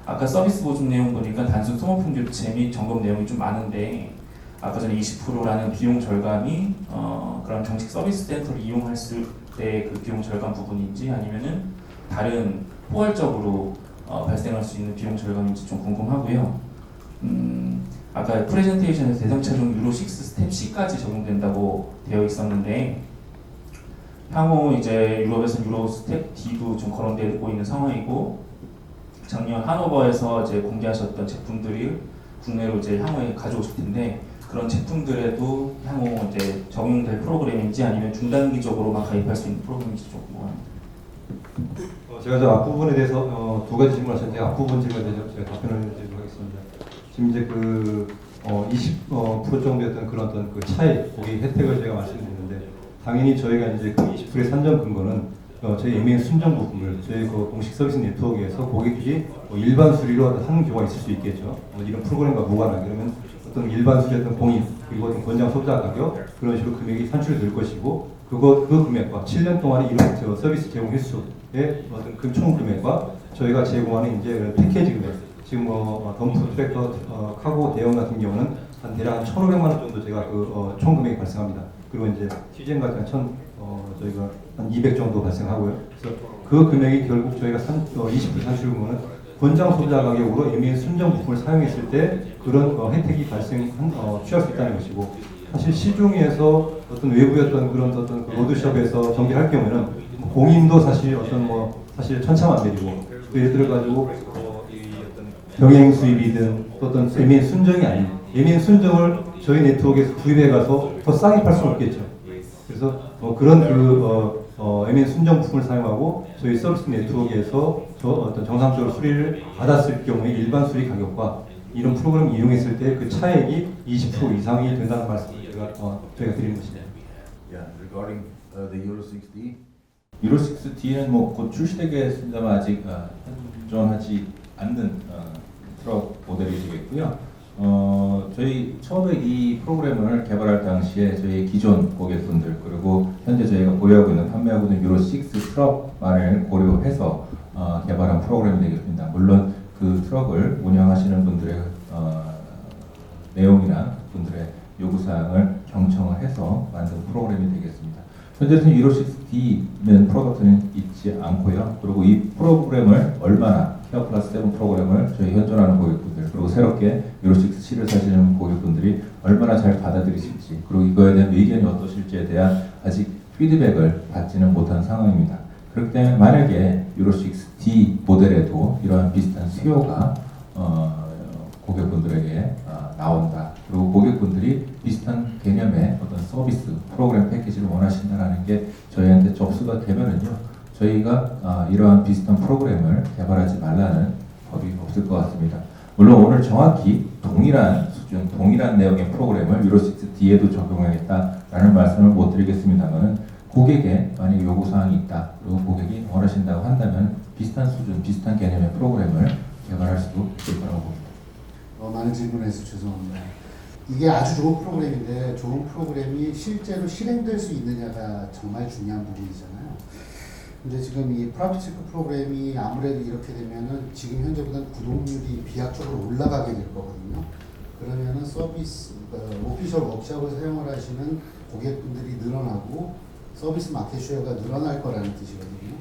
S9: 아까 서비스 보증 내용 보니까 단순 소모품 교체 및 점검 내용이 좀 많은데 아까 전에 20%라는 비용 절감이 그런 정식 서비스 센터를 이용했을 때 그 비용 절감 부분인지 아니면은 다른 포괄적으로 발생할 수 있는 비용 절감인지 좀 궁금하고요. 아까 프레젠테이션에서 대상 차종 유로 6 스텝 C까지 적용된다고 되어 있었는데 향후 이제 유럽에서 유로 스텝 D도 좀 거론되고 있는 상황이고 작년 하노버에서 이제 공개하셨던 제품들이 국내로 이제 향후에 가져오실 텐데 그런 제품들에도 향후 이제 적용될 프로그램인지 아니면 중단기적으로만 가입할 수 있는 프로그램인지 좀 궁금합니다.
S4: 제가 저 앞부분에 대해서 두 가지 질문하셨는데 앞부분 질문에 대해서 제가 답변을 드리겠습니다. 지금 이제 그 20% 정도였던 그런 어떤 그 차이 고객 혜택을 제가 말씀드렸는데 당연히 저희가 이제 그 20%의 산정 근거는 저희 MAN 순정 부품을 저희 그 공식 서비스 네트워크에서 고객들이 일반 수리로 하는 경우가 있을 수 있겠죠. 이런 프로그램과 무관하게 그러면 어떤 일반 수리였던 공인 그리고 어떤 권장 소비자 가격 그런 식으로 금액이 산출될 것이고 그 금액과 7년 동안의 이런 서비스 제공 횟수의 어떤 그 총 금액과 저희가 제공하는 이제 패키지 금액 지금 덤프 트랙터 카고 대형 같은 경우는 한 대략 한 1,500만 원 정도 제가 그 총 금액이 발생합니다. 그리고 이제 TGM 같은 저희가 한 200 정도 발생하고요. 그래서 그 금액이 결국 저희가 20% 산출금은 권장 소비자 가격으로 MAN 순정 부품을 사용했을 때 그런 혜택이 취할 수 있다는 것이고 사실 시중에서 어떤 외부였던 그런 어떤 그 로드숍에서 정비할 경우에는 공임도 사실 사실 천차만별이고 예를 들어 가지고 병행 수입이든 어떤 MAN 순정이 아닌 MAN 순정을 저희 네트워크에서 구입해 가서 더 싸게 팔 수는 없겠죠. 그래서 그런 MAN 순정 부품을 사용하고 저희 서비스 네트워크에서 어떤 정상적으로 수리를 받았을 경우에 일반 수리 가격과 이런 프로그램을 이용했을 때 그 차액이 20% 이상이 된다는 말씀을 저희가 드리는 것입니다.
S1: Yeah, regarding the Euro 6D.
S2: 유로 6D는 뭐 곧 출시되겠습니다만 아직 현존하지 않는 트럭 모델이 되겠고요. 저희 처음에 이 프로그램을 개발할 당시에 저희 기존 고객분들 그리고 현재 저희가 보유하고 있는 판매하고 있는 유로 6 트럭만을 고려해서 개발한 프로그램이 되겠습니다. 물론 그 트럭을 운영하시는 분들의 내용이나 분들의 요구사항을 경청을 해서 만든 프로그램이 되겠습니다. 현재는 유로 6D는 프로덕트는 있지 않고요. 그리고 이 프로그램을 얼마나 케어 플러스 7 프로그램을 저희 현존하는 고객분들 그리고 새롭게 유로 6C를 사시는 고객분들이 얼마나 잘 받아들이실지 그리고 이거에 대한 의견이 어떠실지에 대한 아직 피드백을 받지는 못한 상황입니다. 그렇기 때문에 만약에 유로 6D 모델에도 이러한 비슷한 수요가 고객분들에게 나온다. 그리고 고객분들이 비슷한 개념의 어떤 서비스 프로그램 패키지를 원하신다는 게 저희한테 접수가 되면은요. 저희가 이러한 비슷한 프로그램을 개발하지 말라는 법이 없을 것 같습니다. 물론 오늘 정확히 동일한 수준, 동일한 내용의 프로그램을 유로 6D에도 적용하겠다라는 말씀을 못 드리겠습니다만 고객의 만약 요구사항이 있다. 그리고 고객이 원하신다고 한다면 비슷한 수준, 비슷한 개념의 프로그램을 개발할 수도 있을 거라고 봅니다.
S7: 많은 질문해서 죄송합니다. 이게 아주 좋은 프로그램인데 좋은 프로그램이 실제로 실행될 수 있느냐가 정말 중요한 부분이잖아요. 근데 지금 이 프라이빗 체크 프로그램이 아무래도 이렇게 되면은 지금 현재보다는 구독률이 비약적으로 올라가게 될 거거든요. 그러면은 서비스, 오피셜 워크샵을 사용을 하시는 고객분들이 늘어나고 서비스 마켓 쉐어가 늘어날 거라는 뜻이거든요.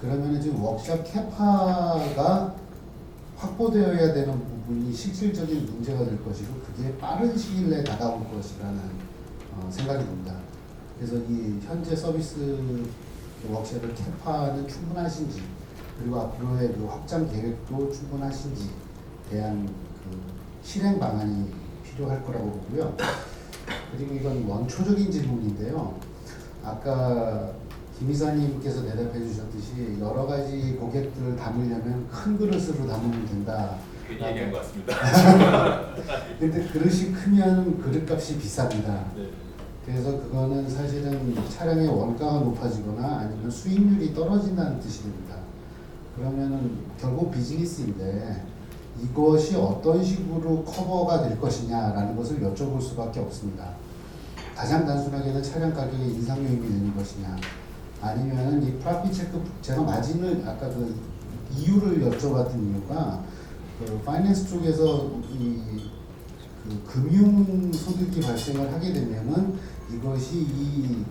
S7: 그러면은 지금 워크샵 캐파가 확보되어야 되는 부분이 실질적인 문제가 될 것이고 그게 빠른 시일 내에 다가올 것이라는 생각이 듭니다. 그래서 이 현재 서비스 워크샵을 캐파는 충분하신지 그리고 앞으로의 그 확장 계획도 충분하신지 대한 그 실행 방안이 필요할 거라고 보고요. 그리고 이건 원초적인 질문인데요. 아까 김 이사님께서 대답해 주셨듯이 여러 가지 고객들을 담으려면 큰 그릇으로 담으면 된다.
S2: 얘기한 것 같습니다.
S7: 근데 그릇이 크면 그릇값이 비쌉니다.
S2: 네.
S7: 그래서 그거는 사실은 차량의 원가가 높아지거나 아니면 수익률이 떨어진다는 뜻이 됩니다. 그러면은 결국 비즈니스인데 이것이 어떤 식으로 커버가 될 것이냐라는 것을 여쭤볼 수밖에 없습니다. 가장 단순하게는 차량 가격의 인상 요인이 되는 것이냐 아니면은 이 프라이빗 체크 제가 마진을 아까 그 이유를 여쭤봤던 이유가 그 파이낸스 쪽에서 그 금융 소득이 발생을 하게 되면은 이것이 이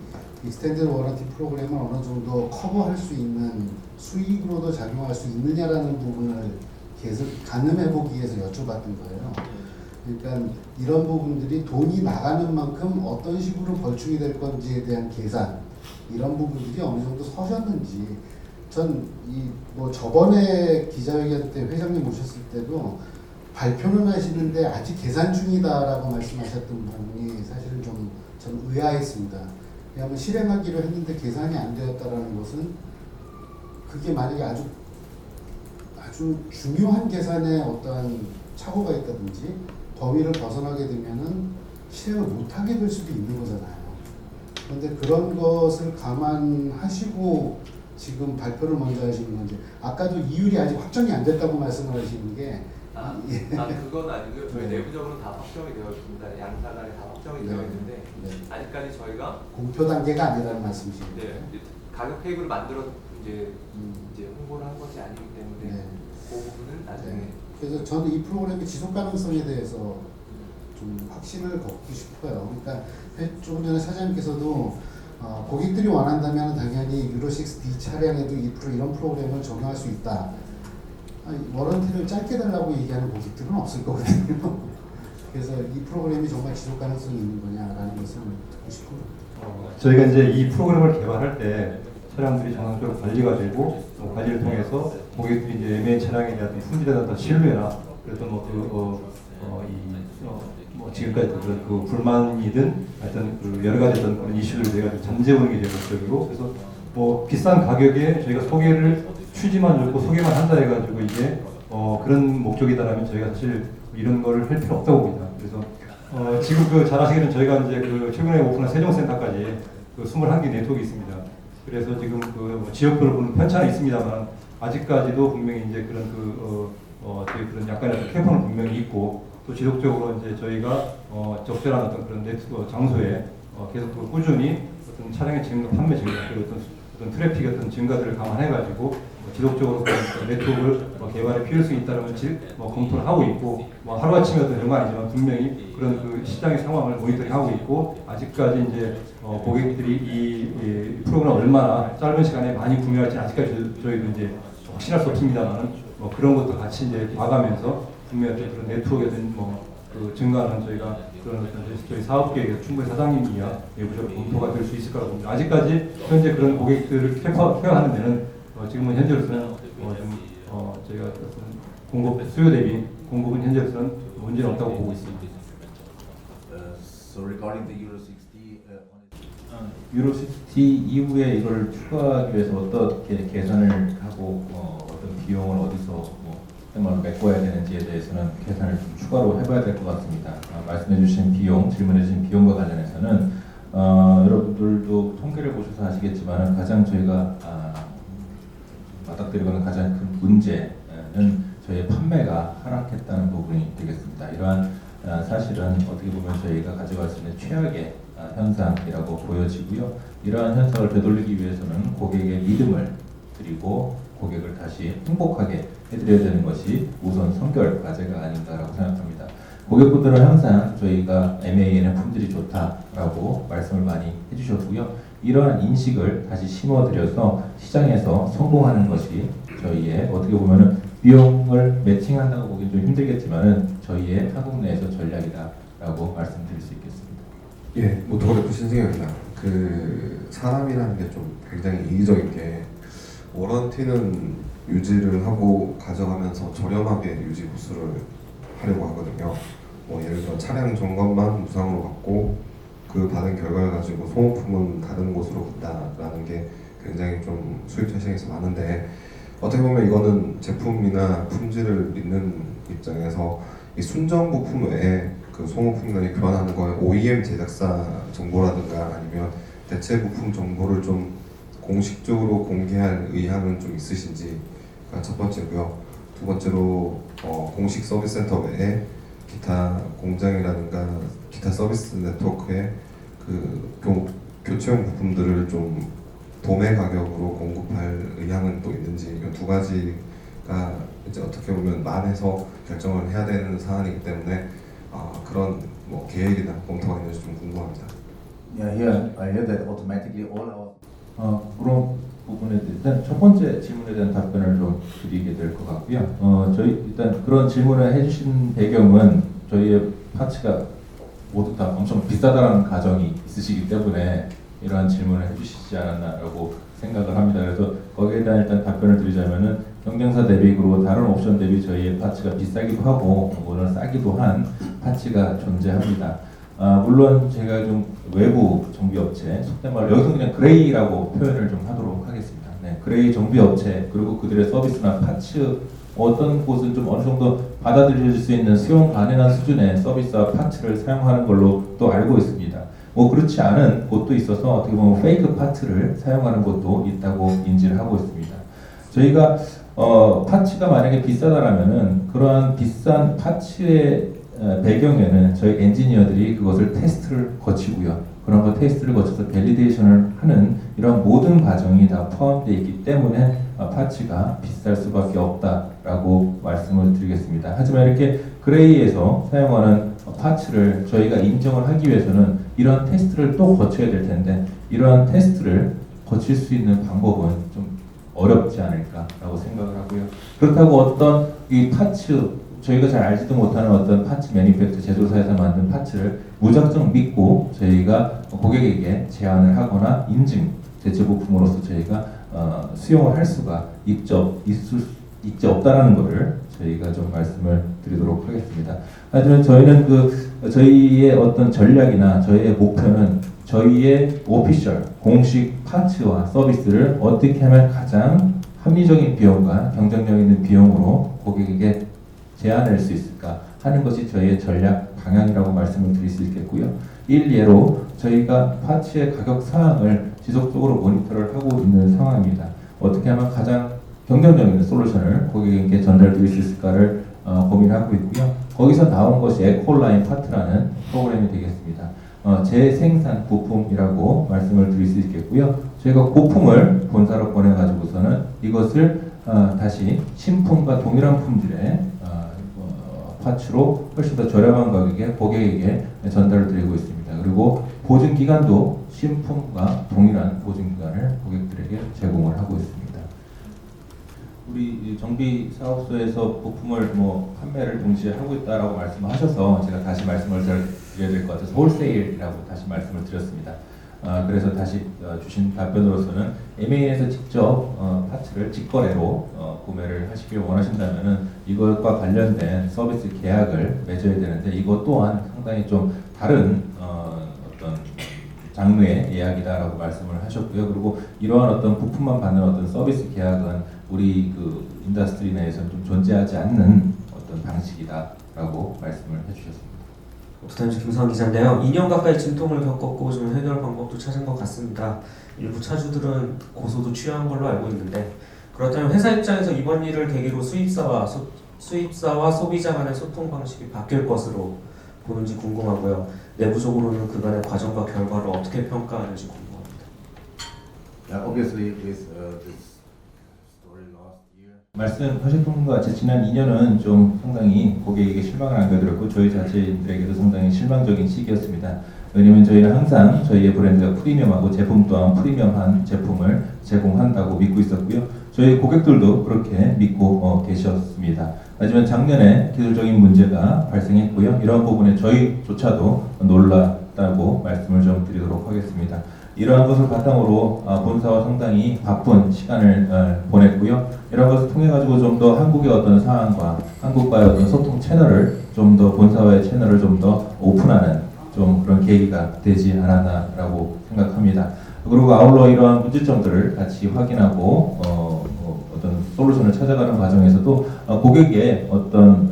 S7: 익스텐드 워런티 프로그램을 어느 정도 커버할 수 있는 수익으로도 작용할 수 있느냐라는 부분을 계속 가늠해 보기 위해서 여쭤봤던 거예요. 그러니까 이런 부분들이 돈이 나가는 만큼 어떤 식으로 벌충이 될 건지에 대한 계산 이런 부분들이 어느 정도 서셨는지 전 뭐 저번에 기자회견 때 회장님 오셨을 때도 발표는 하시는데 아직 계산 중이다라고 말씀하셨던 부분이 사실은 좀 의아했습니다. 왜냐하면 실행하기로 했는데 계산이 안 되었다라는 것은 그게 만약에 아주 중요한 계산에 어떠한 착오가 있다든지 범위를 벗어나게 되면은 실행을 못하게 될 수도 있는 거잖아요. 그런데 그런 것을 감안하시고 지금 발표를 먼저 하시는 건지 아까도 이율이 아직 확정이 안 됐다고 말씀을 하시는 게
S8: 그건 아니고요. 저희
S7: 네.
S8: 내부적으로 다 확정이 되어 있습니다. 양사 간에 다 확정이 되어 있는데
S7: 네.
S8: 아직까지 저희가
S7: 공표 단계가 아니라는 말씀이시죠?
S8: 네, 가격 테이블을 만들어서 이제 홍보를 한 것이 아니기 때문에
S7: 네.
S8: 그 부분은 나중에
S7: 네. 그래서 저는 이 프로그램의 지속 가능성에 대해서 좀 확신을 갖고 싶어요. 그러니까 조금 전에 사장님께서도 고객들이 원한다면 당연히 유로6D 차량에도 이런 프로그램을 적용할 수 있다. 워런티를 짧게 달라고 얘기하는 고객들은 없을 거거든요. 그래서 이 프로그램이 정말 지속 가능성이 있는 거냐라는 것을 듣고 싶습니다.
S4: 저희가 이제 이 프로그램을 개발할 때 차량들이 정상적으로 관리가 되고 관리를 통해서 고객들이 이제 MA 차량에 대한 품질에 대한 신뢰나 그래서 지금까지 그런 그 불만이든 하여튼 그 여러 가지 어떤 그런 이슈를 내가 잠재우는 게 제 목적이고 그래서 뭐 비싼 가격에 저희가 소개를 취지만 좋고 소개만 한다 해가지고 이제 그런 목적이다라면 저희가 사실 이런 거를 할 필요 없다고 봅니다. 그래서 지금 그 잘 아시기는 저희가 이제 그 최근에 오픈한 세종센터까지 그 21개 네트워크 있습니다. 그래서 지금 그 지역별로 보는 편차는 있습니다만 아직까지도 분명히 이제 그런 저희 그런 약간의 캠퍼는 분명히 있고 또 지속적으로 이제 저희가 적절한 어떤 그런 네트워크 장소에 계속 꾸준히 어떤 차량의 증가, 판매 증가, 그리고 어떤 트래픽 어떤 증가들을 감안해가지고 지속적으로 그런 네트워크를 개발에 필요성이 있다면 검토를 하고 있고 하루아침에 어떤 연관 아니지만 분명히 그런 그 시장의 상황을 모니터링하고 있고 아직까지 이제 고객들이 이 프로그램을 얼마나 짧은 시간에 많이 구매할지 아직까지 저희도 이제 확신할 수 없습니다만 그런 것도 같이 이제 봐가면서 분명히 어떤 그런 네트워크에 그 증가는 저희가 그런 어떤 저희 사업 계획에 충분히 사장님이야 내부적으로 검토가 될 수 있을 거라고 봅니다. 아직까지 현재 그런 고객들을 케어하는 데는 지금은 현재로서는 저희가 어떤 공급 수요 대비 공급은 현재로서는 문제는 없다고 보고 있습니다.
S1: So regarding the Euro 6D,
S2: 유로 6D 이후에 이걸 추가하기 위해서 어떻게 계산을 하고 어떤 비용을 어디서 메꿔야 되는지에 대해서는 계산을 좀 추가로 해봐야 될 것 같습니다. 말씀해주신 비용, 질문해주신 비용과 관련해서는 여러분들도 통계를 보셔서 아시겠지만 가장 저희가 맞닥뜨리고는 가장 큰 문제는 저희의 판매가 하락했다는 부분이 되겠습니다. 이러한 사실은 어떻게 보면 저희가 가져갈 수 있는 최악의 현상이라고 보여지고요. 이러한 현상을 되돌리기 위해서는 고객의 믿음을 드리고 고객을 다시 행복하게 해드려야 되는 것이 우선 선결 과제가 아닌가라고 생각합니다. 고객분들은 항상 저희가 MAN의 품질이 좋다라고 말씀을 많이 해주셨고요. 이러한 인식을 다시 심어드려서 시장에서 성공하는 것이 저희의 어떻게 보면은 비용을 매칭한다고 보기 좀 힘들겠지만은 저희의 한국 내에서 전략이다라고 말씀드릴 수 있겠습니다.
S10: 예, 모토그래프 신승현입니다. 그 사람이라는 게 좀 굉장히 이기적인 게 워런티는 유지를 하고 가져가면서 저렴하게 유지 보수를 하려고 하거든요. 뭐 예를 들어 차량 점검만 무상으로 받고 그 받은 결과를 가지고 소모품은 다른 곳으로 간다라는 게 굉장히 좀 수입 회사에서 많은데 어떻게 보면 이거는 제품이나 품질을 믿는 입장에서 이 순정 부품 외에 그 소모품들이 교환하는 거에 OEM 제작사 정보라든가 아니면 대체 부품 정보를 좀 공식적으로 공개할 의향은 좀 있으신지가 첫 번째고요. 두 번째로 공식 서비스 센터 외에 기타 공장이라든가 기타 서비스 네트워크에 그 교체용 부품들을 좀 도매 가격으로 공급할 의향은 또 있는지 이 두 가지가 이제 어떻게 보면 만에서 결정을 해야 되는 사안이기 때문에 그런 뭐 계획이나 검토가 있는지 좀 궁금합니다.
S1: Yeah, here I hear that automatically all our
S2: 그런 부분에 대해 일단 첫 번째 질문에 대한 답변을 좀 드리게 될 것 같고요. 저희 일단 그런 질문을 해주신 배경은 저희의 파츠가 모두 다 엄청 비싸다라는 가정이 있으시기 때문에 이러한 질문을 해주시지 않았나라고 생각을 합니다. 그래서 거기에 대한 일단 답변을 드리자면은 경쟁사 대비 그리고 다른 옵션 대비 저희의 파츠가 비싸기도 하고 오늘 싸기도 한 파츠가 존재합니다. 물론 제가 좀 외부 정비업체, 속된 말로 여기서 그냥 그레이라고 표현을 좀 하도록 하겠습니다. 네, 그레이 정비업체 그리고 그들의 서비스나 파츠 어떤 곳은 좀 어느 정도 받아들여질 수 있는 수용 가능한 수준의 서비스와 파츠를 사용하는 걸로 또 알고 있습니다. 뭐 그렇지 않은 곳도 있어서 어떻게 보면 페이크 파츠를 사용하는 곳도 있다고 인지를 하고 있습니다. 저희가 파츠가 만약에 비싸다라면은 그러한 비싼 파츠의 배경에는 저희 엔지니어들이 그것을 테스트를 거치고요. 그런 거 테스트를 거쳐서 밸리데이션을 하는 이런 모든 과정이 다 포함되어 있기 때문에 파츠가 비쌀 수밖에 없다라고 말씀을 드리겠습니다. 하지만 이렇게 그레이에서 사용하는 파츠를 저희가 인정을 하기 위해서는 이런 테스트를 또 거쳐야 될 텐데 이러한 테스트를 거칠 수 있는 방법은 좀 어렵지 않을까라고 생각을 하고요. 그렇다고 어떤 이 파츠 저희가 잘 알지도 못하는 어떤 파츠 매니팩처 제조사에서 만든 파츠를 무작정 믿고 저희가 고객에게 제안을 하거나 인증 대체 부품으로서 저희가 수용을 할 수가 있지 없다라는 것을 저희가 좀 말씀을 드리도록 하겠습니다. 하지만 저희는 저희의 어떤 전략이나 저희의 목표는 저희의 오피셜 공식 파츠와 서비스를 어떻게 하면 가장 합리적인 비용과 경쟁력 있는 비용으로 고객에게 제안할 수 있을까 하는 것이 저희의 전략 방향이라고 말씀을 드릴 수 있겠고요. 일례로 저희가 파츠의 가격 사항을 지속적으로 모니터를 하고 있는 상황입니다. 어떻게 하면 가장 경쟁력 있는 솔루션을 고객에게 전달드릴 수 있을까를 고민하고 있고요. 거기서 나온 것이 에코라인 파트라는 프로그램이 되겠습니다. 재생산 부품이라고 말씀을 드릴 수 있겠고요. 저희가 고품을 본사로 보내가지고서는 이것을 다시 신품과 동일한 품질의 파츠로 훨씬 더 저렴한 가격에 고객에게 전달을 드리고 있습니다. 그리고 보증 기간도 신품과 동일한 보증 기간을 고객들에게 제공을 하고 있습니다. 우리 정비 사업소에서 부품을 판매를 동시에 하고 있다라고 말씀하셔서 제가 다시 말씀을 드려야 될 것 같아서 홀세일이라고 다시 말씀을 드렸습니다. 그래서 다시 주신 답변으로서는 MAN에서 직접 파츠를 직거래로 구매를 하시길 원하신다면은 이것과 관련된 서비스 계약을 맺어야 되는데 이것 또한 상당히 좀 다른 어떤 장르의 예약이다라고 말씀을 하셨고요. 그리고 이러한 어떤 부품만 받는 어떤 서비스 계약은 우리 인더스트리 내에서는 좀 존재하지 않는 어떤 방식이다라고 말씀을 해주셨습니다.
S11: 오토타임즈 김성환 기자인데요. 2년 가까이 진통을 겪었고 좀 해결 방법도 찾은 것 같습니다. 일부 차주들은 고소도 취하한 걸로 알고 있는데 그렇다면 회사 입장에서 이번 일을 계기로 수입사와 소비자 간의 소통 방식이 바뀔 것으로 보는지 궁금하고요. 내부적으로는 그간의 과정과 결과를 어떻게 평가하는지 궁금합니다.
S1: Obviously, with this story last year.
S2: 말씀하셨던 것 같이 지난 2년은 좀 상당히 고객에게 실망을 안겨드렸고 저희 자체인들에게도 상당히 실망적인 시기였습니다. 왜냐하면 저희는 항상 저희의 브랜드가 프리미엄하고 제품 또한 프리미엄한 제품을 제공한다고 믿고 있었고요. 저희 고객들도 그렇게 믿고 계셨습니다. 하지만 작년에 기술적인 문제가 발생했고요. 이러한 부분에 저희조차도 놀랐다고 말씀을 좀 드리도록 하겠습니다. 이러한 것을 바탕으로 본사와 상당히 바쁜 시간을 보냈고요. 이런 것을 통해 가지고 좀 더 한국의 어떤 상황과 한국과의 어떤 소통 채널을 좀 더 본사와의 채널을 좀 더 오픈하는 좀 그런 계기가 되지 않았나라고 생각합니다. 그리고 아울러 이러한 문제점들을 같이 확인하고 어떤 솔루션을 찾아가는 과정에서도 고객의 어떤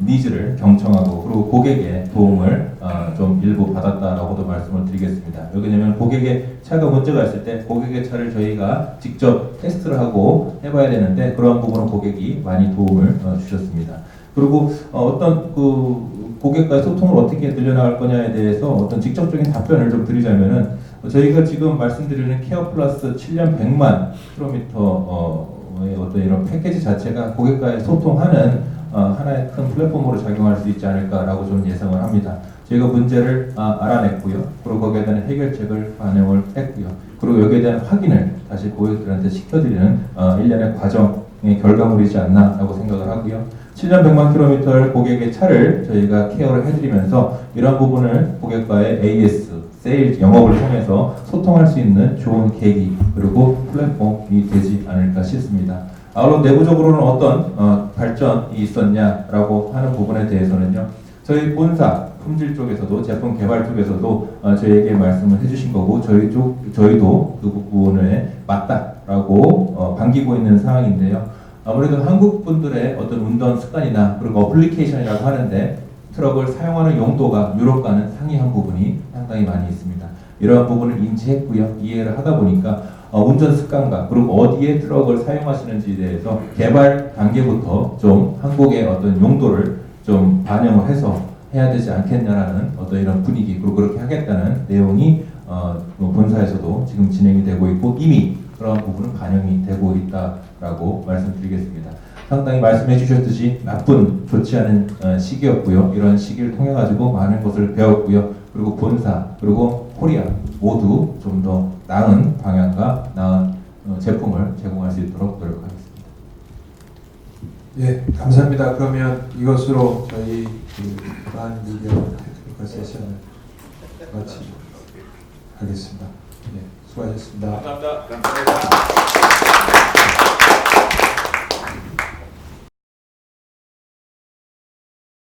S2: 니즈를 경청하고 그리고 고객의 도움을 좀 일부 받았다라고도 말씀을 드리겠습니다. 왜냐하면 고객의 차가 문제가 있을 때 고객의 차를 저희가 직접 테스트를 하고 해봐야 되는데 그러한 부분은 고객이 많이 도움을 주셨습니다. 그리고 어떤 고객과의 소통을 어떻게 늘려나갈 거냐에 대해서 어떤 직접적인 답변을 좀 드리자면은 저희가 지금 말씀드리는 케어 플러스 7년 100만 킬로미터의 어떤 이런 패키지 자체가 고객과의 소통하는 하나의 큰 플랫폼으로 작용할 수 있지 않을까라고 좀 예상을 합니다. 저희가 문제를 알아냈고요. 그리고 거기에 대한 해결책을 반영을 했고요. 그리고 여기에 대한 확인을 다시 고객들한테 시켜드리는 일련의 과정의 결과물이지 않나라고 생각을 하고요. 7년 100만 킬로미터를 고객의 차를 저희가 케어를 해드리면서 이런 부분을 고객과의 AS, 세일 영업을 통해서 소통할 수 있는 좋은 계기 그리고 플랫폼이 되지 않을까 싶습니다. 아울러 내부적으로는 어떤 발전이 있었냐라고 하는 부분에 대해서는요. 저희 본사 품질 쪽에서도 제품 개발 쪽에서도 저희에게 말씀을 해주신 거고 저희도 그 부분에 맞다라고 반기고 있는 상황인데요. 아무래도 한국 분들의 어떤 운전 습관이나 그리고 어플리케이션이라고 하는데 트럭을 사용하는 용도가 유럽과는 상이한 부분이 상당히 많이 있습니다. 이러한 부분을 인지했고요. 이해를 하다 보니까 운전 습관과 그리고 어디에 트럭을 사용하시는지에 대해서 개발 단계부터 좀 한국의 어떤 용도를 좀 반영을 해서 해야 되지 않겠냐라는 어떤 이런 분위기 그리고 그렇게 하겠다는 내용이 본사에서도 지금 진행이 되고 있고 이미 그런 부분은 반영이 되고 있다라고 말씀드리겠습니다. 상당히 말씀해 주셨듯이 나쁜 좋지 않은 시기였고요. 이런 시기를 통해 가지고 많은 것을 배웠고요. 그리고 본사 그리고 코리아 모두 좀 더 나은 방향과 나은 제품을 제공할 수 있도록 노력하겠습니다.
S3: 예, 감사합니다. 그러면 이것으로 저희 브란 미디어 테크니컬 세션을 마치도록 하겠습니다. 네, 수고하셨습니다.
S2: 감사합니다.